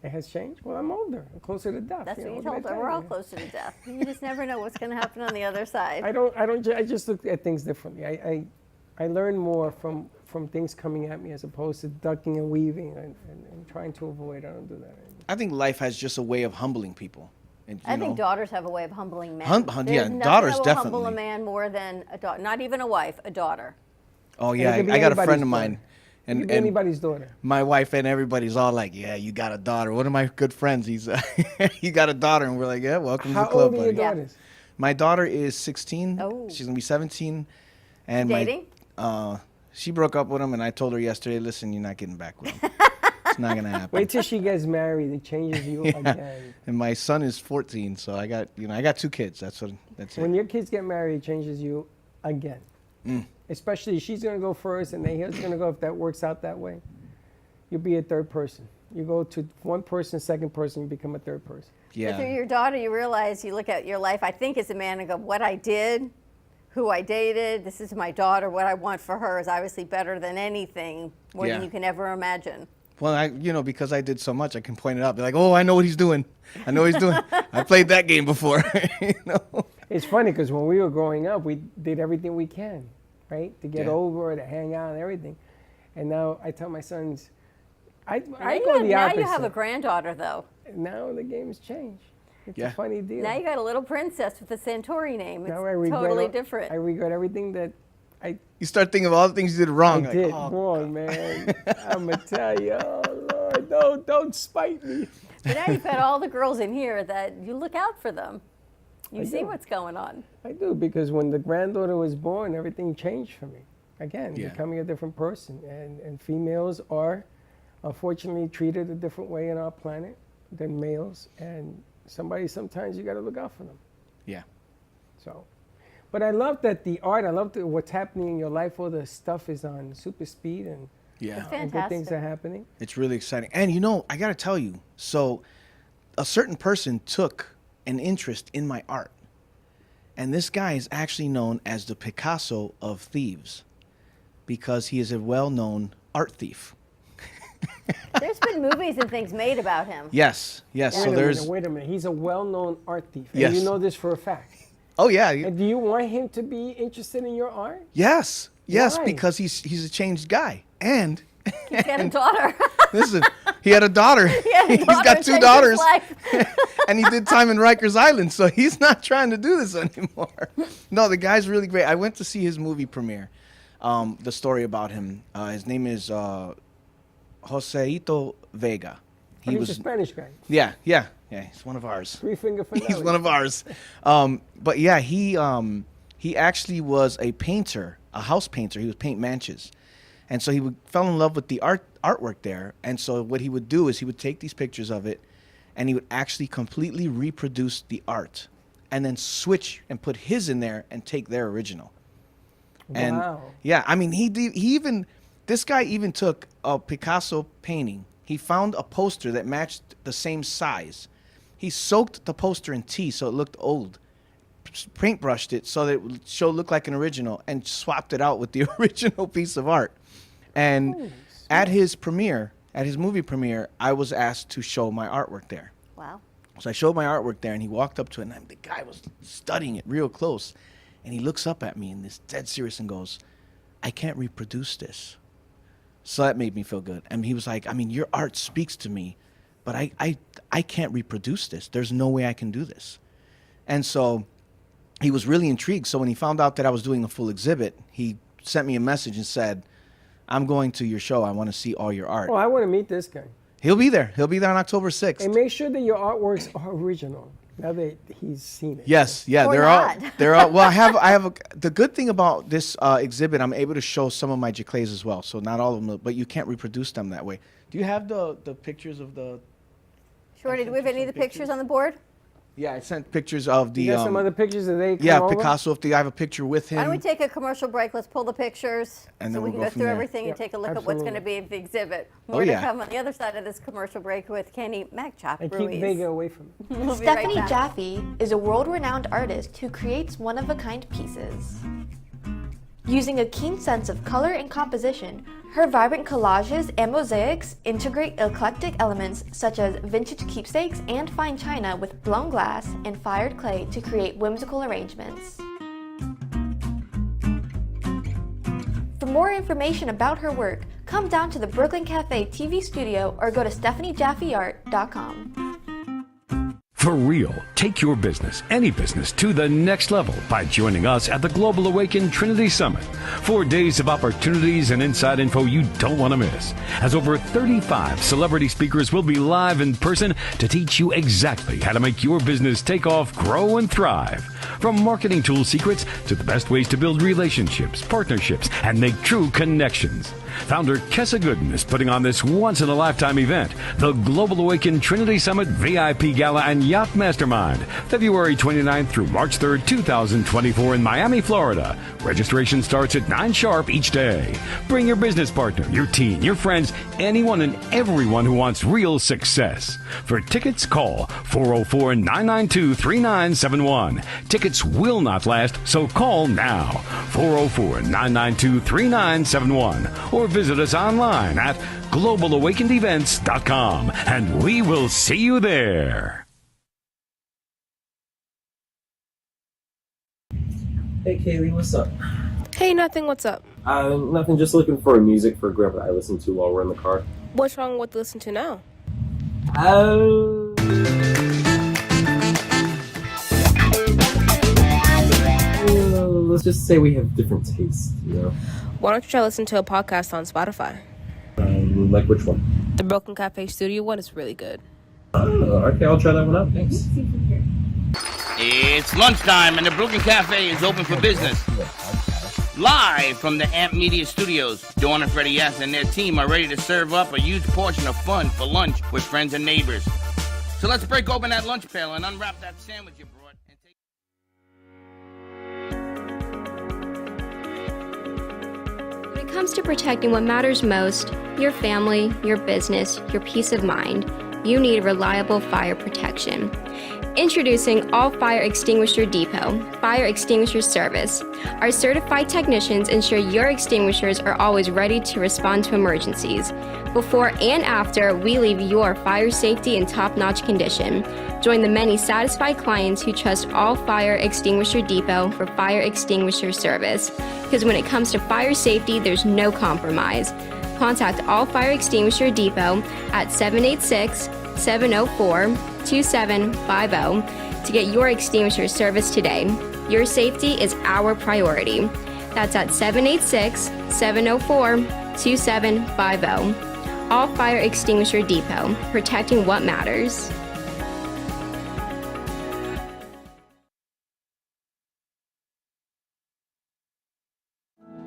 It has changed? Well, I'm older. I'm closer to death. That's what you told her. We're all closer to death. You just never know what's going to happen on the other side. I just look at things differently. I learn more from things coming at me as opposed to ducking and weaving and trying to avoid. I don't do that anymore. I think life has just a way of humbling people. And, I think daughters have a way of humbling men. Yeah, daughters will definitely. humble a man more than a daughter. Not even a wife, a daughter. Oh yeah, I got a friend of mine, and anybody's daughter. My wife and everybody's all like, "Yeah, you got a daughter." One of my good friends, he got a daughter, and we're like, "Yeah, welcome to the club, buddy." How old are your daughters? My daughter is 16. Oh. She's gonna be 17, and dating? She broke up with him, and I told her yesterday, "Listen, you're not getting back with him. It's not gonna happen." Wait till she gets married; it changes you again. And my son is 14, so I got 2 kids. That's it. When your kids get married, it changes you again. Especially if she's going to go first and then he's going to go if that works out that way. You'll be a third person. You go to one person, second person, you become a third person. But through your daughter, you realize, you look at your life, I think as a man, and go, what I did, who I dated, this is my daughter, what I want for her is obviously better than anything, more than you can ever imagine. Well, because I did so much, I can point it out. Be like, oh, I know what he's doing. I know what he's doing. I played that game before. It's funny because when we were growing up, we did everything we can, right? To get over, to hang out and everything. And now I tell my sons, I go the opposite. Now you have a granddaughter, though. Now the game's changed. It's a funny deal. Now you got a little princess with a Santori name. It's now I regret totally different. I regret everything that You start thinking of all the things you did wrong. I did wrong, man. I'm going to tell you, oh, Lord, don't spite me. But now you've got all the girls in here that you look out for them. You I see do. what's going on. I do, because when the granddaughter was born, everything changed for me. Again, becoming a different person. And females are, unfortunately, treated a different way on our planet than males. And sometimes you got to look out for them. Yeah. So, but I love that the art, I love what's happening in your life. All the stuff is on super speed and, and good things are happening. It's really exciting. And I got to tell you, so a certain person took an interest in my art. And this guy is actually known as the Picasso of thieves because he is a well-known art thief. There's been movies and things made about him. Yes. Wait a minute. He's a well-known art thief. And you know this for a fact. Oh, yeah. And do you want him to be interested in your art? Yes. Yes, Why? because he's a changed guy. And he's got a daughter. Listen, he had a daughter. He's got 2 daughters. And he did time in Rikers Island, so he's not trying to do this anymore. No, the guy's really great. I went to see his movie premiere, the story about him. His name is Joseito Vega. He's a Spanish guy. Yeah, he's one of ours. 3-finger finale. He's one of ours. But yeah, he actually was a painter, a house painter. He would paint mansions. And so he fell in love with the artwork there. And so what he would do is he would take these pictures of it and he would actually completely reproduce the art and then switch and put his in there and take their original. And wow. Yeah, I mean, this guy even took a Picasso painting. He found a poster that matched the same size. He soaked the poster in tea so it looked old, paintbrushed it so that it would look like an original, and swapped it out with the original piece of art. And at his movie premiere, I was asked to show my artwork there. Wow. So I showed my artwork there, and he walked up to it, and the guy was studying it real close. And he looks up at me and is dead serious and goes, I can't reproduce this. So that made me feel good. And he was like, I mean, your art speaks to me, but I can't reproduce this. There's no way I can do this. And so he was really intrigued. So when he found out that I was doing a full exhibit, he sent me a message and said, I'm going to your show. I want to see all your art. Oh, I want to meet this guy. He'll be there. He'll be there on October 6th. And make sure that your artworks are original. Now that he's seen it. Yes, yeah, they're all. Well, I have the good thing about this exhibit. I'm able to show some of my Jaclays as well. So not all of them, but you can't reproduce them that way. Do you have the pictures of the? Shorty, do we have any of the pictures on the board? Yeah, I sent pictures of the. You got some other pictures that they come over? Picasso. I have a picture with him. Why don't we take a commercial break? Let's pull the pictures and so then we we'll can go from through there. everything and take a look at what's going to be at the exhibit. More to come on the other side of this commercial break with Kenny Macchop And Ruiz. keep Vega away from me. We'll be Stephanie right back. Jaffe is a world-renowned artist who creates one-of-a-kind pieces. Using a keen sense of color and composition, her vibrant collages and mosaics integrate eclectic elements such as vintage keepsakes and fine china with blown glass and fired clay to create whimsical arrangements. For more information about her work, come down to the Brooklyn Cafe TV studio or go to StephanieJaffeArt.com. For real, take your business, any business, to the next level by joining us at the Global Awaken Trinity Summit. 4 days of opportunities and inside info you don't want to miss, as over 35 celebrity speakers will be live in person to teach you exactly how to make your business take off, grow, and thrive. From marketing tool secrets to the best ways to build relationships, partnerships, and make true connections. Founder Kessa Gooden is putting on this once-in-a-lifetime event, the Global Awaken Trinity Summit VIP Gala and Yacht Mastermind, February 29th through March 3rd, 2024 in Miami, Florida. Registration starts at 9 sharp each day. Bring your business partner, your team, your friends, anyone and everyone who wants real success. For tickets, call 404-992-3971. Tickets will not last, so call now. 404-992-3971. Or visit us online at globalawakenedevents.com, and we will see you there. Hey Kaylee, what's up? Hey, nothing, what's up? Nothing, just looking for music for Grandpa that I listen to while we're in the car. What's wrong with listen to now? Let's just say we have different tastes, you know? Why don't you try listen to a podcast on Spotify? Like which one? The Broken Cafe Studio one is really good. Okay, I'll try that one out, thanks. It's lunchtime and the Brooklyn Cafe is open for business. Live from the Amp Media Studios, Dawn and Freddie S. and their team are ready to serve up a huge portion of fun for lunch with friends and neighbors. So let's break open that lunch pail and unwrap that sandwich you brought. When it comes to protecting what matters most, your family, your business, your peace of mind, you need reliable fire protection. Introducing All Fire Extinguisher Depot, Fire Extinguisher Service. Our certified technicians ensure your extinguishers are always ready to respond to emergencies. Before and after, we leave your fire safety in top-notch condition. Join the many satisfied clients who trust All Fire Extinguisher Depot for fire extinguisher service. Because when it comes to fire safety, there's no compromise. Contact All Fire Extinguisher Depot at 786-704-2750 to get your extinguisher service today. Your safety is our priority. That's at 786-704-2750. All Fire Extinguisher Depot, protecting what matters.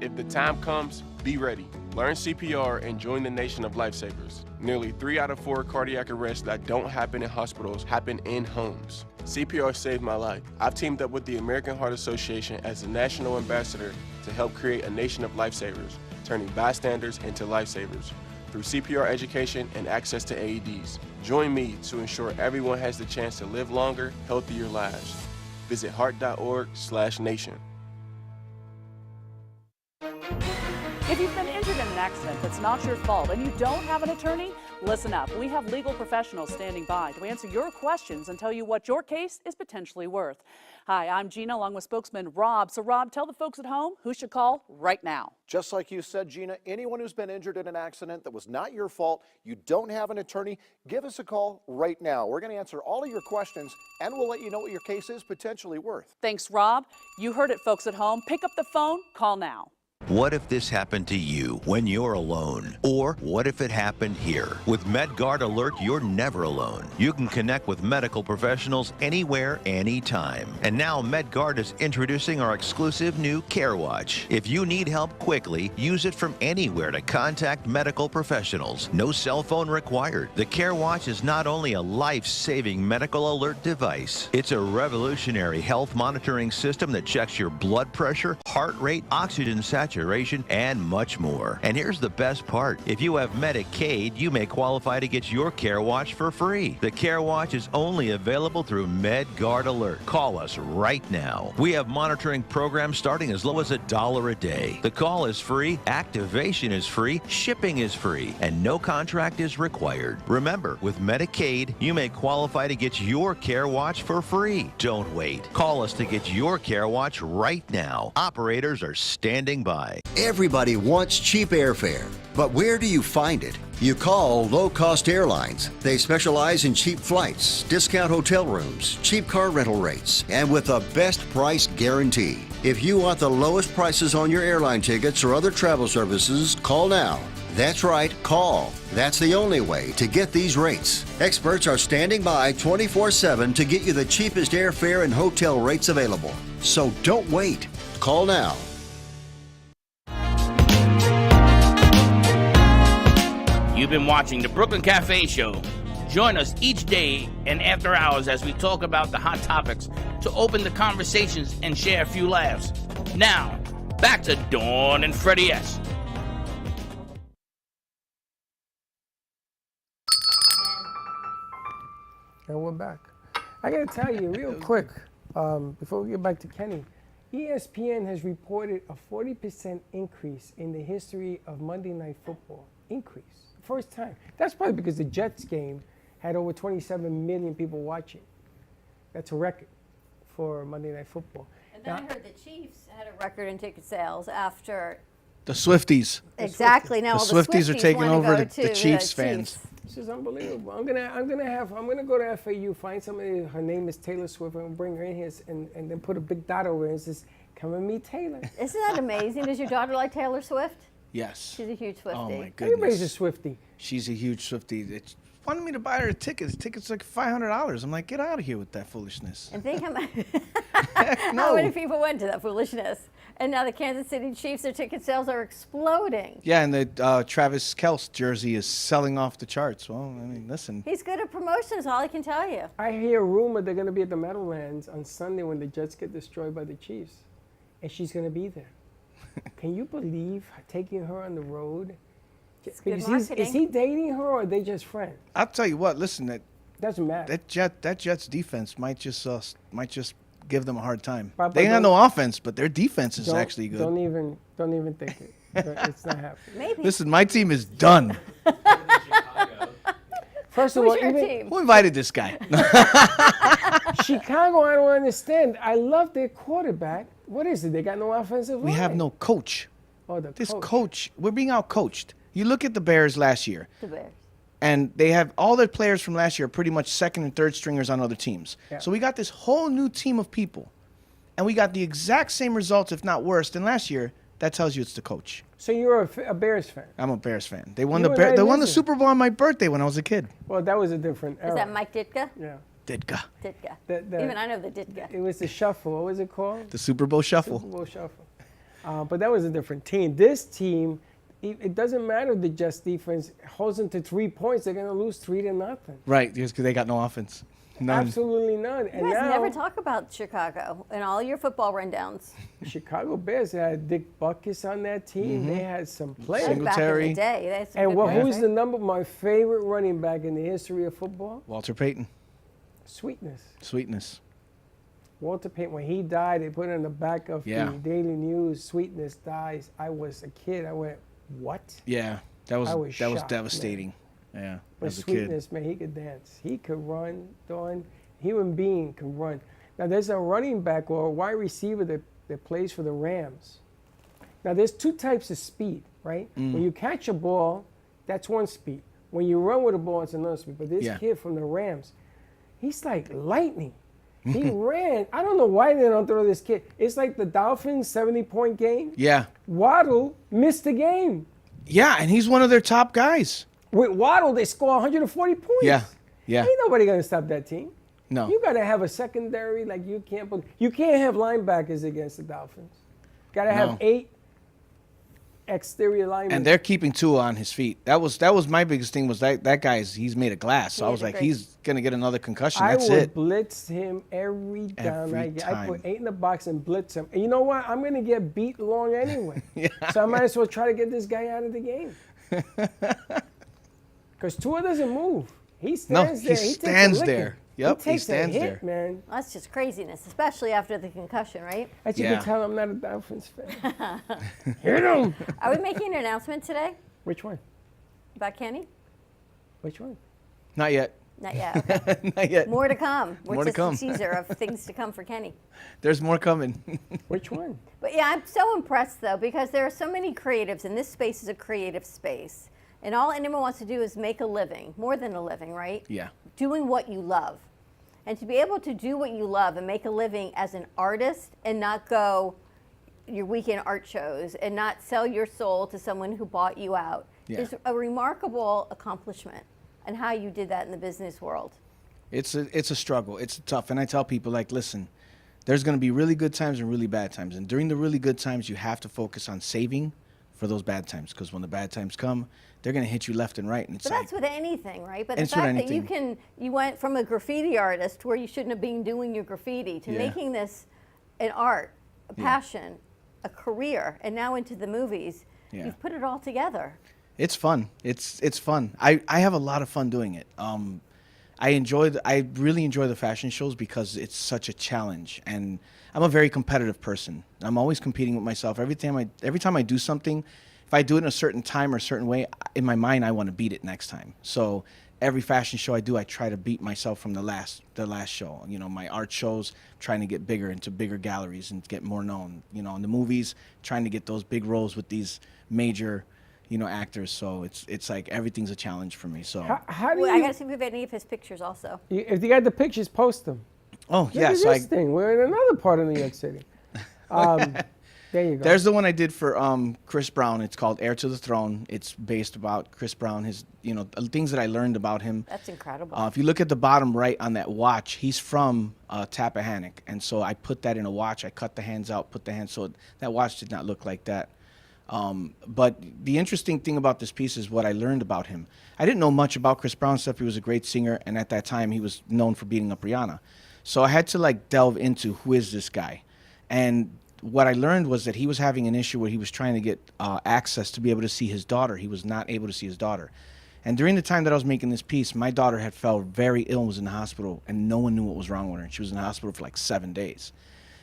If the time comes, be ready. Learn CPR and join the nation of lifesavers. Nearly 3 out of 4 cardiac arrests that don't happen in hospitals happen in homes. CPR saved my life. I've teamed up with the American Heart Association as a national ambassador to help create a nation of lifesavers, turning bystanders into lifesavers through CPR education and access to AEDs. Join me to ensure everyone has the chance to live longer, healthier lives. Visit heart.org/nation. If you've been injured in an accident that's not your fault and you don't have an attorney, listen up. We have legal professionals standing by to answer your questions and tell you what your case is potentially worth. Hi, I'm Gina along with spokesman Rob. So Rob, tell the folks at home who should call right now. Just like you said, Gina, anyone who's been injured in an accident that was not your fault, you don't have an attorney, give us a call right now. We're going to answer all of your questions and we'll let you know what your case is potentially worth. Thanks, Rob. You heard it, folks at home. Pick up the phone, call now. What if this happened to you when you're alone? Or what if it happened here? With MedGuard Alert, you're never alone. You can connect with medical professionals anywhere, anytime. And now MedGuard is introducing our exclusive new Care Watch. If you need help quickly, use it from anywhere to contact medical professionals. No cell phone required. The Care Watch is not only a life-saving medical alert device, it's a revolutionary health monitoring system that checks your blood pressure, heart rate, oxygen saturation, and much more. And here's the best part. If you have Medicaid, you may qualify to get your Care Watch for free. The Care Watch is only available through MedGuard Alert. Call us right now. We have monitoring programs starting as low as $1 a day. The call is free, activation is free, shipping is free, and no contract is required. Remember, with Medicaid, you may qualify to get your Care Watch for free. Don't wait. Call us to get your Care Watch right now. Operators are standing by. Everybody wants cheap airfare, but where do you find it? You call Low Cost Airlines. They specialize in cheap flights, discount hotel rooms, cheap car rental rates, and with a best price guarantee. If you want the lowest prices on your airline tickets or other travel services, call now. That's right, call. That's the only way to get these rates. Experts are standing by 24/7 to get you the cheapest airfare and hotel rates available. So don't wait. Call now. You've been watching the Brooklyn Cafe Show. Join us each day and after hours as we talk about the hot topics to open the conversations and share a few laughs. Now, back to Dawn and Freddie S. And we're back. I got to tell you real quick, before we get back to Kenny, ESPN has reported a 40% increase in the history of Monday Night Football. Increase. First time. That's probably because the Jets game had over 27 million people watching. That's a record for Monday Night Football. And then I heard the Chiefs had a record in ticket sales after. The Swifties. Exactly. Now The all Swifties are taking wanna over go the Chiefs fans. This is unbelievable. I'm gonna go to FAU, find somebody. Her name is Taylor Swift, and bring her in here, and then put a big dot over it and says, "Come and meet Taylor." Isn't that amazing? Does your daughter like Taylor Swift? Yes. She's a huge Swiftie. Oh my goodness. Everybody's a Swiftie. She's a huge Swiftie. It wanted me to buy her a ticket. The ticket's like $500. I'm like, get out of here with that foolishness. And think how No. how many people went to that foolishness. And now the Kansas City Chiefs, their ticket sales are exploding. Yeah, and the Travis Kelce jersey is selling off the charts. Well, I mean, listen. He's good at promotions, all I can tell you. I hear a rumor they're gonna be at the Meadowlands on Sunday when the Jets get destroyed by the Chiefs, and she's gonna be there. Can you believe taking her on the road? It's good Is he dating her or are they just friends? I'll tell you what. Listen, that doesn't matter. That Jets defense might just give them a hard time. But they got no offense, but their defense is actually good. Don't even think it. It's not happening. Maybe. Listen, my team is done. First of all, Who's your team? Who invited this guy? Chicago, I don't understand. I love their quarterback. What is it? They got no offensive line. We have no coach. Oh, This coach, we're being out-coached. You look at the Bears last year. The Bears. And they have all their players from last year pretty much second and third stringers on other teams. Yeah. So we got this whole new team of people. And we got the exact same results, if not worse, than last year. That tells you it's the coach. So you're a Bears fan? I'm a Bears fan. They won You and I They won the listen. Super Bowl on my birthday when I was a kid. Well, that was a different era. Is that Mike Ditka? Yeah. Ditka. Ditka. Even I know the Ditka. It was the shuffle. What was it called? The Super Bowl Shuffle. Super Bowl shuffle. But that was a different team. This team, it doesn't matter if the Jets defense holds them to 3 points. They're going to lose 3-0. Right, just because they got no offense. None. Absolutely none. You And guys now, never talk about Chicago in all your football rundowns. Chicago Bears had Dick Butkus on that team. Mhm. They had some players. Singletary. Back in the day. They had some And good players, who's my favorite running back in the history of football? Walter Payton. Sweetness. Walter Payton, when he died, they put it on the back of Yeah. the Daily News, Sweetness dies. I was a kid. I went, what? Yeah, that was I was shocked, devastating. Yeah, But as a kid. Sweetness, man, he could dance. He could run, Dawn. Human being can run. Now, there's a running back or a wide receiver that plays for the Rams. Now, there's two types of speed, right? When you catch a ball, that's one speed. When you run with a ball, it's another speed. But this Yeah. kid from the Rams, he's like lightning. He ran. I don't know why they don't throw this kid. It's like the Dolphins' 70-point game. Yeah. Waddle missed the game. Yeah, and he's one of their top guys. With Waddle, they score 140 points. Yeah. Ain't nobody gonna stop that team. No. You gotta have a secondary like you can't have linebackers against the Dolphins. Gotta have No. 8 exterior linemen. And they're keeping Tua on his feet. That was my biggest thing was that he's made of glass. So I was like, he's gonna get another concussion. That's I would it. blitz him every down Every I get. I put time. 8 in the box and blitz him. And you know what? I'm gonna get beat long anyway. Yeah. So I might as well try to get this guy out of the game. Because Tua doesn't move. He stands there. he takes a stands licking. there. Yep, he takes stands a hit, there. man. That's just craziness, especially after the concussion, right? As you Yeah. can tell, I'm not a Dolphins fan. Hit him. Are we making an announcement today Which one? about Kenny? Which one? Not yet. Not yet. Okay. Not yet. More to come. We're More to just come. a teaser of things to come for Kenny. There's more coming. Which one? But yeah, I'm so impressed though because there are so many creatives, and this space is a creative space. And all anyone wants to do is make a living, more than a living, right? Yeah. Doing what you love. And to be able to do what you love and make a living as an artist and not go, your weekend art shows and not sell your soul to someone who bought you out is a remarkable accomplishment, and how you did that in the business world. It's a struggle. It's tough. And I tell people, like, listen, there's going to be really good times and really bad times. And during the really good times, you have to focus on saving for those bad times, because when the bad times come, they're going to hit you left and right. And it's But that's with anything, right? But the It's with fact that you went from a graffiti artist where you shouldn't have been doing your graffiti to making this an art, a passion, a career, and now into the movies, you've put it all together. It's fun. It's fun. I have a lot of fun doing it. I really enjoy the fashion shows because it's such a challenge, and I'm a very competitive person. I'm always competing with myself. Every time I do something, if I do it in a certain time or a certain way, in my mind I want to beat it next time. So every fashion show I do, I try to beat myself from the last show. You know, my art shows, trying to get bigger into bigger galleries and get more known. You know, in the movies, trying to get those big roles with these major, you know, actors. So it's like everything's a challenge for me. So how do I got to see if we have any of his pictures also. If you got the pictures, post them. Oh, yes. Look at this thing. We're in another part of New York City. There you go. There's the one I did for Chris Brown. It's called Heir to the Throne. It's based about Chris Brown, his, you know, things that I learned about him. That's incredible. If you look at the bottom right on that watch, he's from Tappahannock. And so I put that in a watch. I cut the hands out, put the hands, so that watch did not look like that. But the interesting thing about this piece is what I learned about him. I didn't know much about Chris Brown stuff. He was a great singer, and at that time he was known for beating up Rihanna. So I had to like delve into who is this guy. And what I learned was that he was having an issue where he was trying to get access to be able to see his daughter. He was not able to see his daughter. And during the time that I was making this piece, my daughter had fell very ill and was in the hospital, and no one knew what was wrong with her. And she was in the hospital for like 7 days.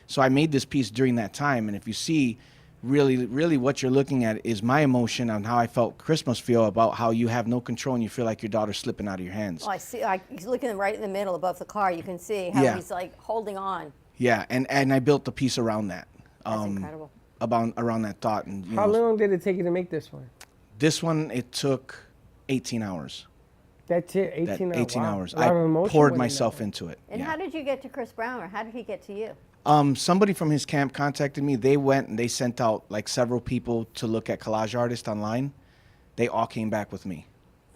So I made this piece during that time, and if you see, really what you're looking at is my emotion on how I felt Chris must feel about how you have no control and you feel like your daughter's slipping out of your hands. Well, I see. He's looking right in the middle above the car. You can see how he's like holding on. Yeah, and I built the piece around that. That's incredible. Around that thought. And how long did it take you to make this one? This one, it took 18 hours. That's it, 18 hours. 18 wow. hours. I poured myself into it. And how did you get to Chris Brown, or how did he get to you? Somebody from his camp contacted me. They went and they sent out like several people to look at collage artists online. They all came back with me.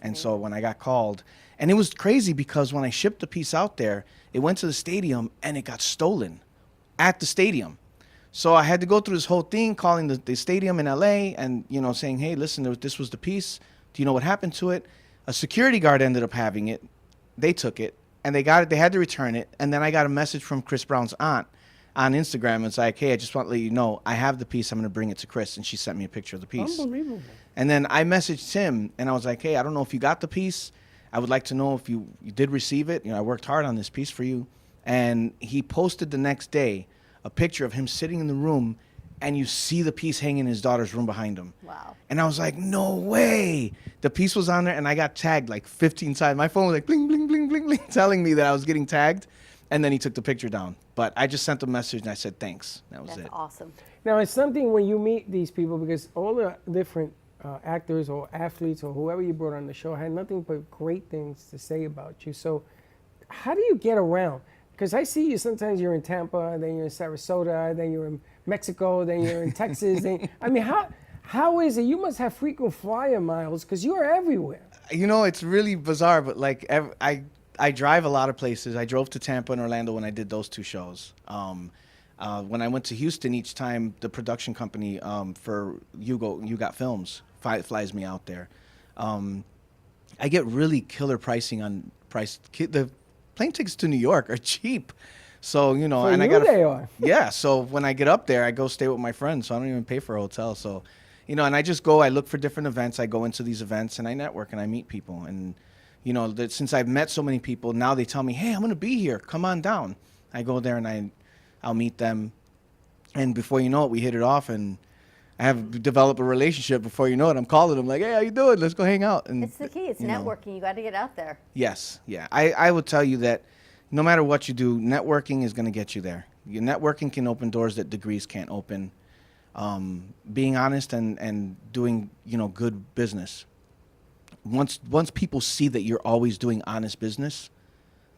And so when I got called, and it was crazy because when I shipped the piece out there, it went to the stadium and it got stolen at the stadium. So I had to go through this whole thing, calling the stadium in LA and, you know, saying, hey, listen, this was the piece. Do you know what happened to it? A security guard ended up having it. They took it and they got it. They had to return it. And then I got a message from Chris Brown's aunt on Instagram. It's like, hey, I just want to let you know, I have the piece. I'm going to bring it to Chris. And she sent me a picture of the piece. Unbelievable. And then I messaged him and I was like, hey, I don't know if you got the piece. I would like to know if you did receive it. You know, I worked hard on this piece for you. And he posted the next day a picture of him sitting in the room, and you see the piece hanging in his daughter's room behind him. Wow. And I was like, no way. The piece was on there, and I got tagged like 15 times. My phone was like bling, bling, bling, bling, bling, telling me that I was getting tagged. And then he took the picture down. But I just sent a message, and I said, thanks. That was it. That's awesome. Now, it's something when you meet these people, because all the different actors or athletes or whoever you brought on the show had nothing but great things to say about you. So how do you get around? Because I see you, sometimes you're in Tampa, then you're in Sarasota, then you're in Mexico, then you're in Texas. I mean, how is it? You must have frequent flyer miles because you're everywhere. You know, it's really bizarre, but like I drive a lot of places. I drove to Tampa and Orlando when I did those two shows. When I went to Houston each time, the production company for You Got Films flies me out there. I get really killer pricing on the plane tickets to New York are cheap. So, you know, and they are. Yeah, so when I get up there, I go stay with my friends, so I don't even pay for a hotel. So, you know, and I just go, I look for different events. I go into these events and I network and I meet people. And, you know, since I've met so many people, now they tell me, hey, I'm going to be here. Come on down. I go there and I'll meet them. And before you know it, we hit it off and I have developed a relationship. Before you know it, I'm calling them like, hey, how you doing? Let's go hang out. And it's the key. It's networking. You got to get out there. Yes. Yeah. I would tell you that no matter what you do, networking is going to get you there. Your networking can open doors that degrees can't open. Being honest and doing, you know, good business. Once people see that you're always doing honest business,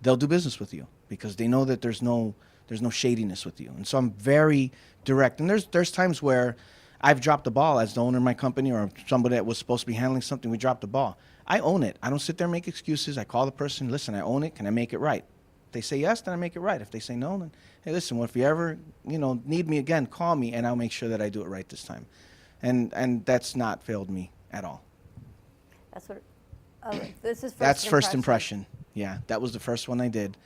they'll do business with you because they know that there's no There's no shadiness with you. And so I'm very direct. And there's times where I've dropped the ball as the owner of my company, or somebody that was supposed to be handling something, we dropped the ball. I own it. I don't sit there and make excuses. I call the person, listen, I own it. Can I make it right? If they say yes, then I make it right. If they say no, then, hey, listen, well, if you ever, need me again, call me, and I'll make sure that I do it right this time. And that's not failed me at all. That's what. This is That's first impression. Yeah, that was the first one I did.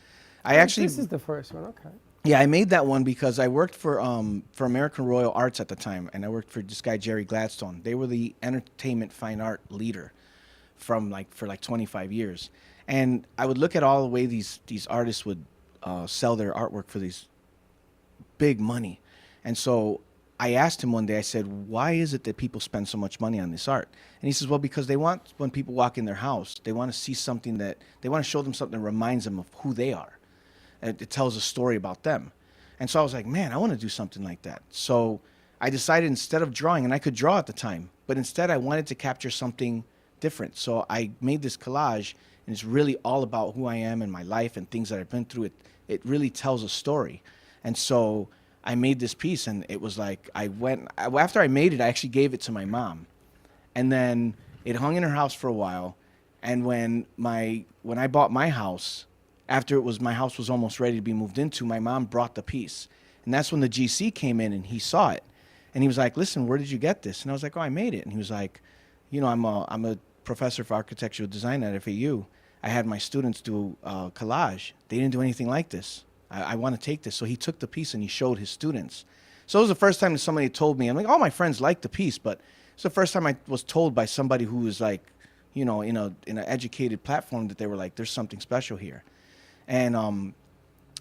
This is the first one. Okay. Yeah, I made that one because I worked for American Royal Arts at the time, and I worked for this guy Jerry Gladstone. They were the entertainment fine art leader for 25 years, and I would look at all the way these artists would sell their artwork for these big money, and so I asked him one day. I said, "Why is it that people spend so much money on this art?" And he says, "Well, because they want, when people walk in their house, they want to see something that they want to show them something that reminds them of who they are. It tells a story about them." And so I was like, man, I want to do something like that. So I decided, instead of drawing, and I could draw at the time, but instead I wanted to capture something different. So I made this collage, and it's really all about who I am and my life and things that I've been through. It really tells a story. And so I made this piece, and it was like, after I made it, I actually gave it to my mom. And then it hung in her house for a while. And when I bought my house, after my house was almost ready to be moved into, my mom brought the piece. And that's when the GC came in and he saw it. And he was like, "Listen, where did you get this?" And I was like, "Oh, I made it." And he was like, I'm a professor for architectural design at FAU. I had my students do collage. They didn't do anything like this. I want to take this. So he took the piece and he showed his students. So it was the first time that somebody told me, I'm like, all my friends like the piece, but it's the first time I was told by somebody who was like, in an educated platform, that they were like, there's something special here. And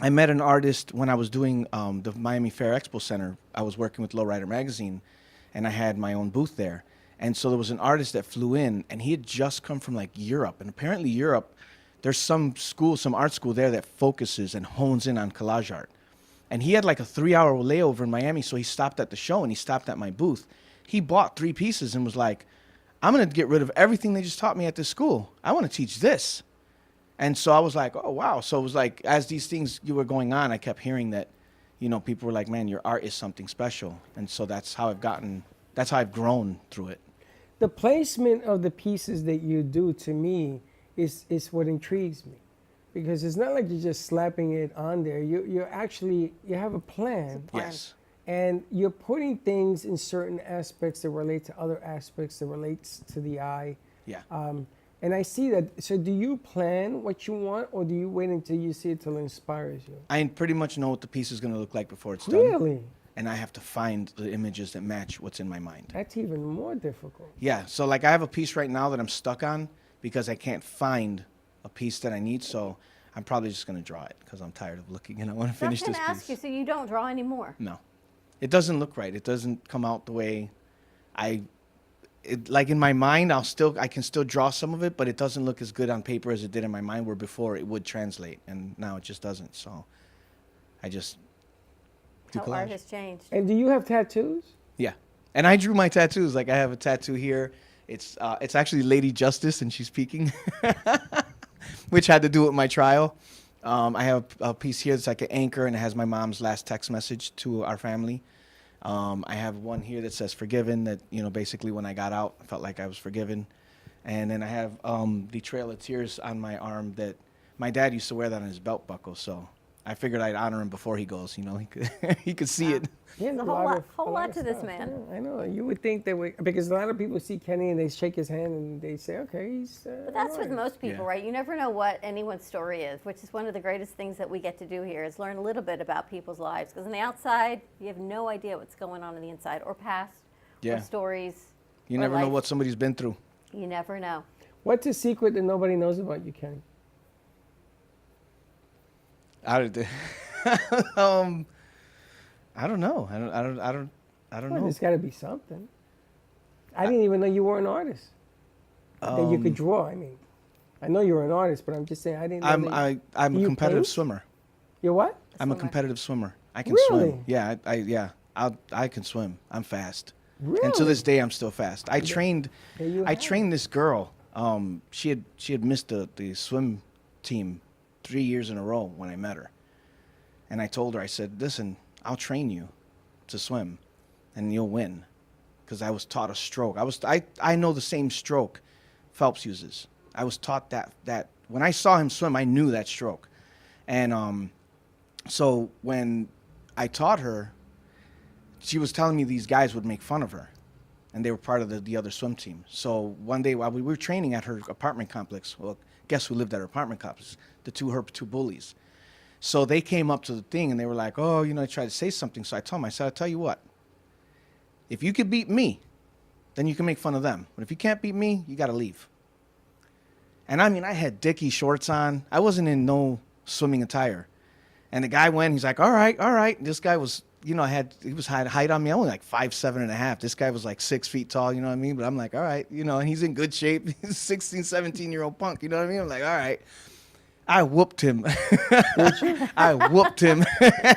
I met an artist when I was doing the Miami Fair Expo Center. I was working with Lowrider Magazine, and I had my own booth there. And so there was an artist that flew in, and he had just come from Europe. And apparently Europe, there's some art school there that focuses and hones in on collage art. And he had a 3-hour layover in Miami, so he stopped at the show and he stopped at my booth. He bought 3 pieces and was like, "I'm going to get rid of everything they just taught me at this school. I want to teach this." And so I was like, oh, wow. So it was like, as these things were going on, I kept hearing that, people were like, "Man, your art is something special." And so that's how I've grown through it. The placement of the pieces that you do, to me, is what intrigues me. Because it's not like you're just slapping it on there. You have a plan. Yes. And you're putting things in certain aspects that relate to other aspects that relates to the eye. Yeah. And I see that. So do you plan what you want, or do you wait until you see it till it inspires you? I pretty much know what the piece is going to look like before it's done. Really? And I have to find the images that match what's in my mind. That's even more difficult. Yeah. So I have a piece right now that I'm stuck on because I can't find a piece that I need. So I'm probably just going to draw it because I'm tired of looking and I want to finish this piece. I was going to ask you, so you don't draw anymore? No. It doesn't look right. It doesn't come out the way in my mind, I can still draw some of it, but it doesn't look as good on paper as it did in my mind, where before it would translate, and now it just doesn't. So I just do collage. How art has changed. And do you have tattoos? Yeah, and I drew my tattoos. I have a tattoo here. It's actually Lady Justice, and she's peeking, which had to do with my trial. I have a piece here that's like an anchor, and it has my mom's last text message to our family. I have one here that says "forgiven," that, basically when I got out, I felt like I was forgiven. And then I have the Trail of Tears on my arm that my dad used to wear that on his belt buckle. So I figured I'd honor him before he goes. He could see it. Yeah, There's a whole lot to this man. Yeah, I know. You would think that because a lot of people see Kenny and they shake his hand and they say, "Okay, he's." But that's with most people, right? You never know what anyone's story is, which is one of the greatest things that we get to do here, is learn a little bit about people's lives. Because on the outside, you have no idea what's going on the inside, or past, or stories. You never know what somebody's been through. You never know. What's a secret that nobody knows about you, Kenny? I don't know. I don't know. There's got to be something. I didn't even know you were an artist. That you could draw. I mean, I know you're an artist, but I'm just saying I didn't know. I'm a competitive swimmer. You're what? I'm a competitive swimmer. I can Really? swim. Yeah, I can swim. I'm fast. Really? And to this day, I'm still fast. I trained this girl. She had missed the swim team 3 years in a row when I met her. And I told her, I said, listen, I'll train you to swim and you'll win. Because I was taught a stroke. I know the same stroke Phelps uses. I was taught that when I saw him swim, I knew that stroke. And so when I taught her, she was telling me these guys would make fun of her. And they were part of the other swim team. So one day while we were training at her apartment complex, well, guess who lived at her apartment complex? Her two bullies. So they came up to the thing and they were like, oh, I tried to say something. So I told them, I said, I'll tell you what. If you could beat me, then you can make fun of them. But if you can't beat me, you got to leave. And I mean, I had Dickie shorts on. I wasn't in no swimming attire. And the guy went, he's like, all right, all right. This guy was, he was height on me. I'm only like 5'7.5". This guy was like 6 feet tall, you know what I mean? But I'm like, all right, and he's in good shape. He's a 16, 17-year-old punk, you know what I mean? I'm like, all right. I whooped him. I whooped him.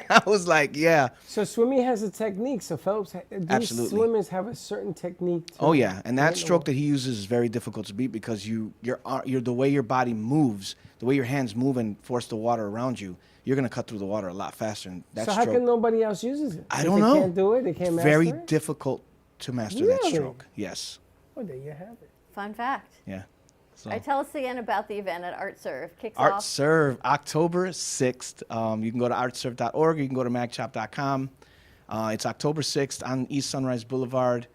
I was like, yeah. So swimming has a technique. So Phelps, these swimmers have a certain technique. Oh yeah, and that stroke that he uses is very difficult to beat because you're the way your body moves, the way your hands move and force the water around you, you're gonna cut through the water a lot faster. And that so how come nobody else uses it? I don't know. They can't do it. They can't master very it? difficult to master that stroke. Yes. Oh, there you have it. Fun fact. Yeah. So. All right, tell us again about the event at Art Serve. Kicks Art off Serve, October 6th. You can go to artserve.org. You can go to magchop.com. It's October 6th on East Sunrise Boulevard.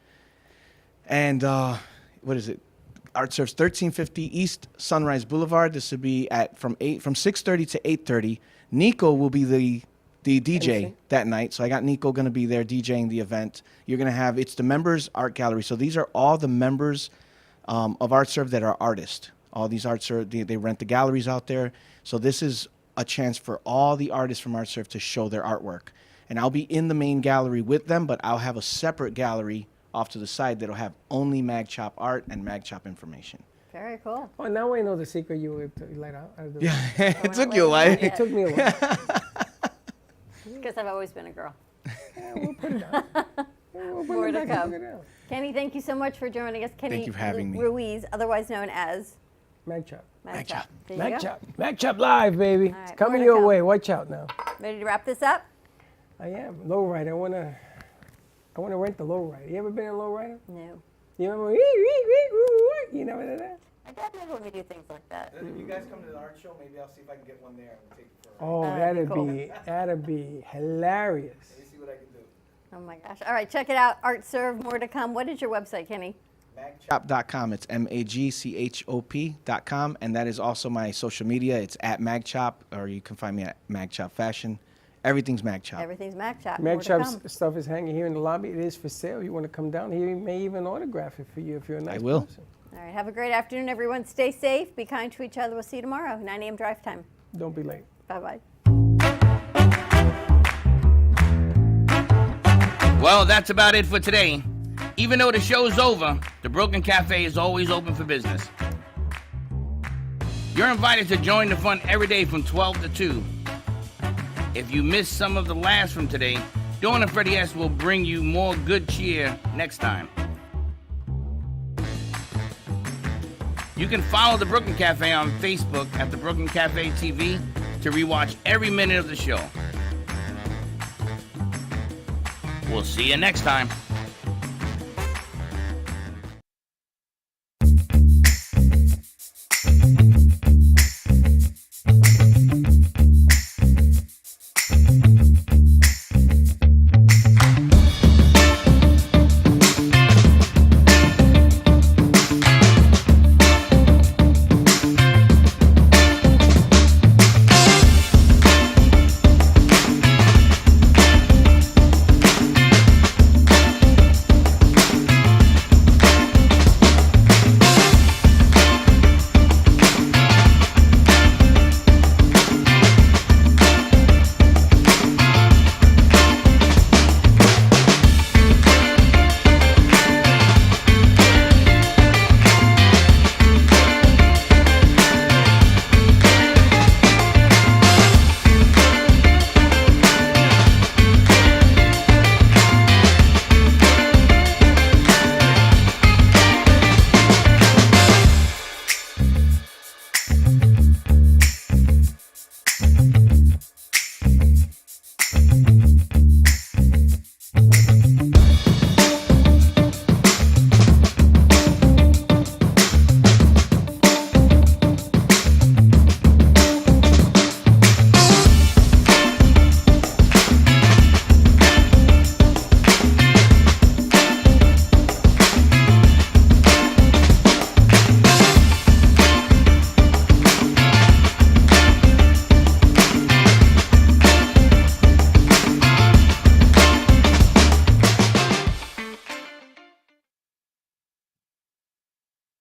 And what is it? Art Serve's 1350 East Sunrise Boulevard. This will be from 6:30 to 8:30. Nico will be the DJ that night. So I got Nico going to be there DJing the event. You're going to have, it's the members art gallery. So these are all the members of Art Serve that are artists. All these Art Serve, they rent the galleries out there. So this is a chance for all the artists from Art Serve to show their artwork. And I'll be in the main gallery with them, but I'll have a separate gallery off to the side that'll have only MagChop art and MagChop information. Very cool. Oh, now I know the secret you let out. Yeah, it took you a while. It took me a while. Because I've always been a girl. Yeah, we'll put it out. More to come. Kenny, thank you so much for joining us. Kenny Thank you for having me. Ruiz, otherwise known as MagChop. MagChop. MagChop live, baby. All right, It's coming more to your come. way. Watch out now. Ready to wrap this up? I am. Lowrider. I wanna rent the lowrider. You ever been in a lowrider? No. You ever? You never did that? I definitely when we do things like that. If you guys come to the art show, maybe I'll see if I can get one there and take it for Oh, that'd be hilarious. Let me see what I can do. Oh my gosh. All right, check it out. Art Serve, more to come. What is your website, Kenny? Magchop.com. It's magchop.com, and that is also my social media. It's at Magchop, or you can find me at Magchop Fashion. Everything's Magchop. Everything's MagChop. More to MagChop's come. stuff is hanging here in the lobby. It is for sale. You want to come down here? He may even autograph it for you if you're a nice I will. person. All right, have a great afternoon, everyone. Stay safe. Be kind to each other. We'll see you tomorrow, 9 a.m. drive time. Don't be late. Bye-bye. Well, that's about it for today. Even though the show's over, the Broken Cafe is always open for business. You're invited to join the fun every day from 12 to 2. If you missed some of the laughs from today, Dawn and Freddie S. will bring you more good cheer next time. You can follow the Brooklyn Cafe on Facebook at the Brooklyn Cafe TV to rewatch every minute of the show. We'll see you next time.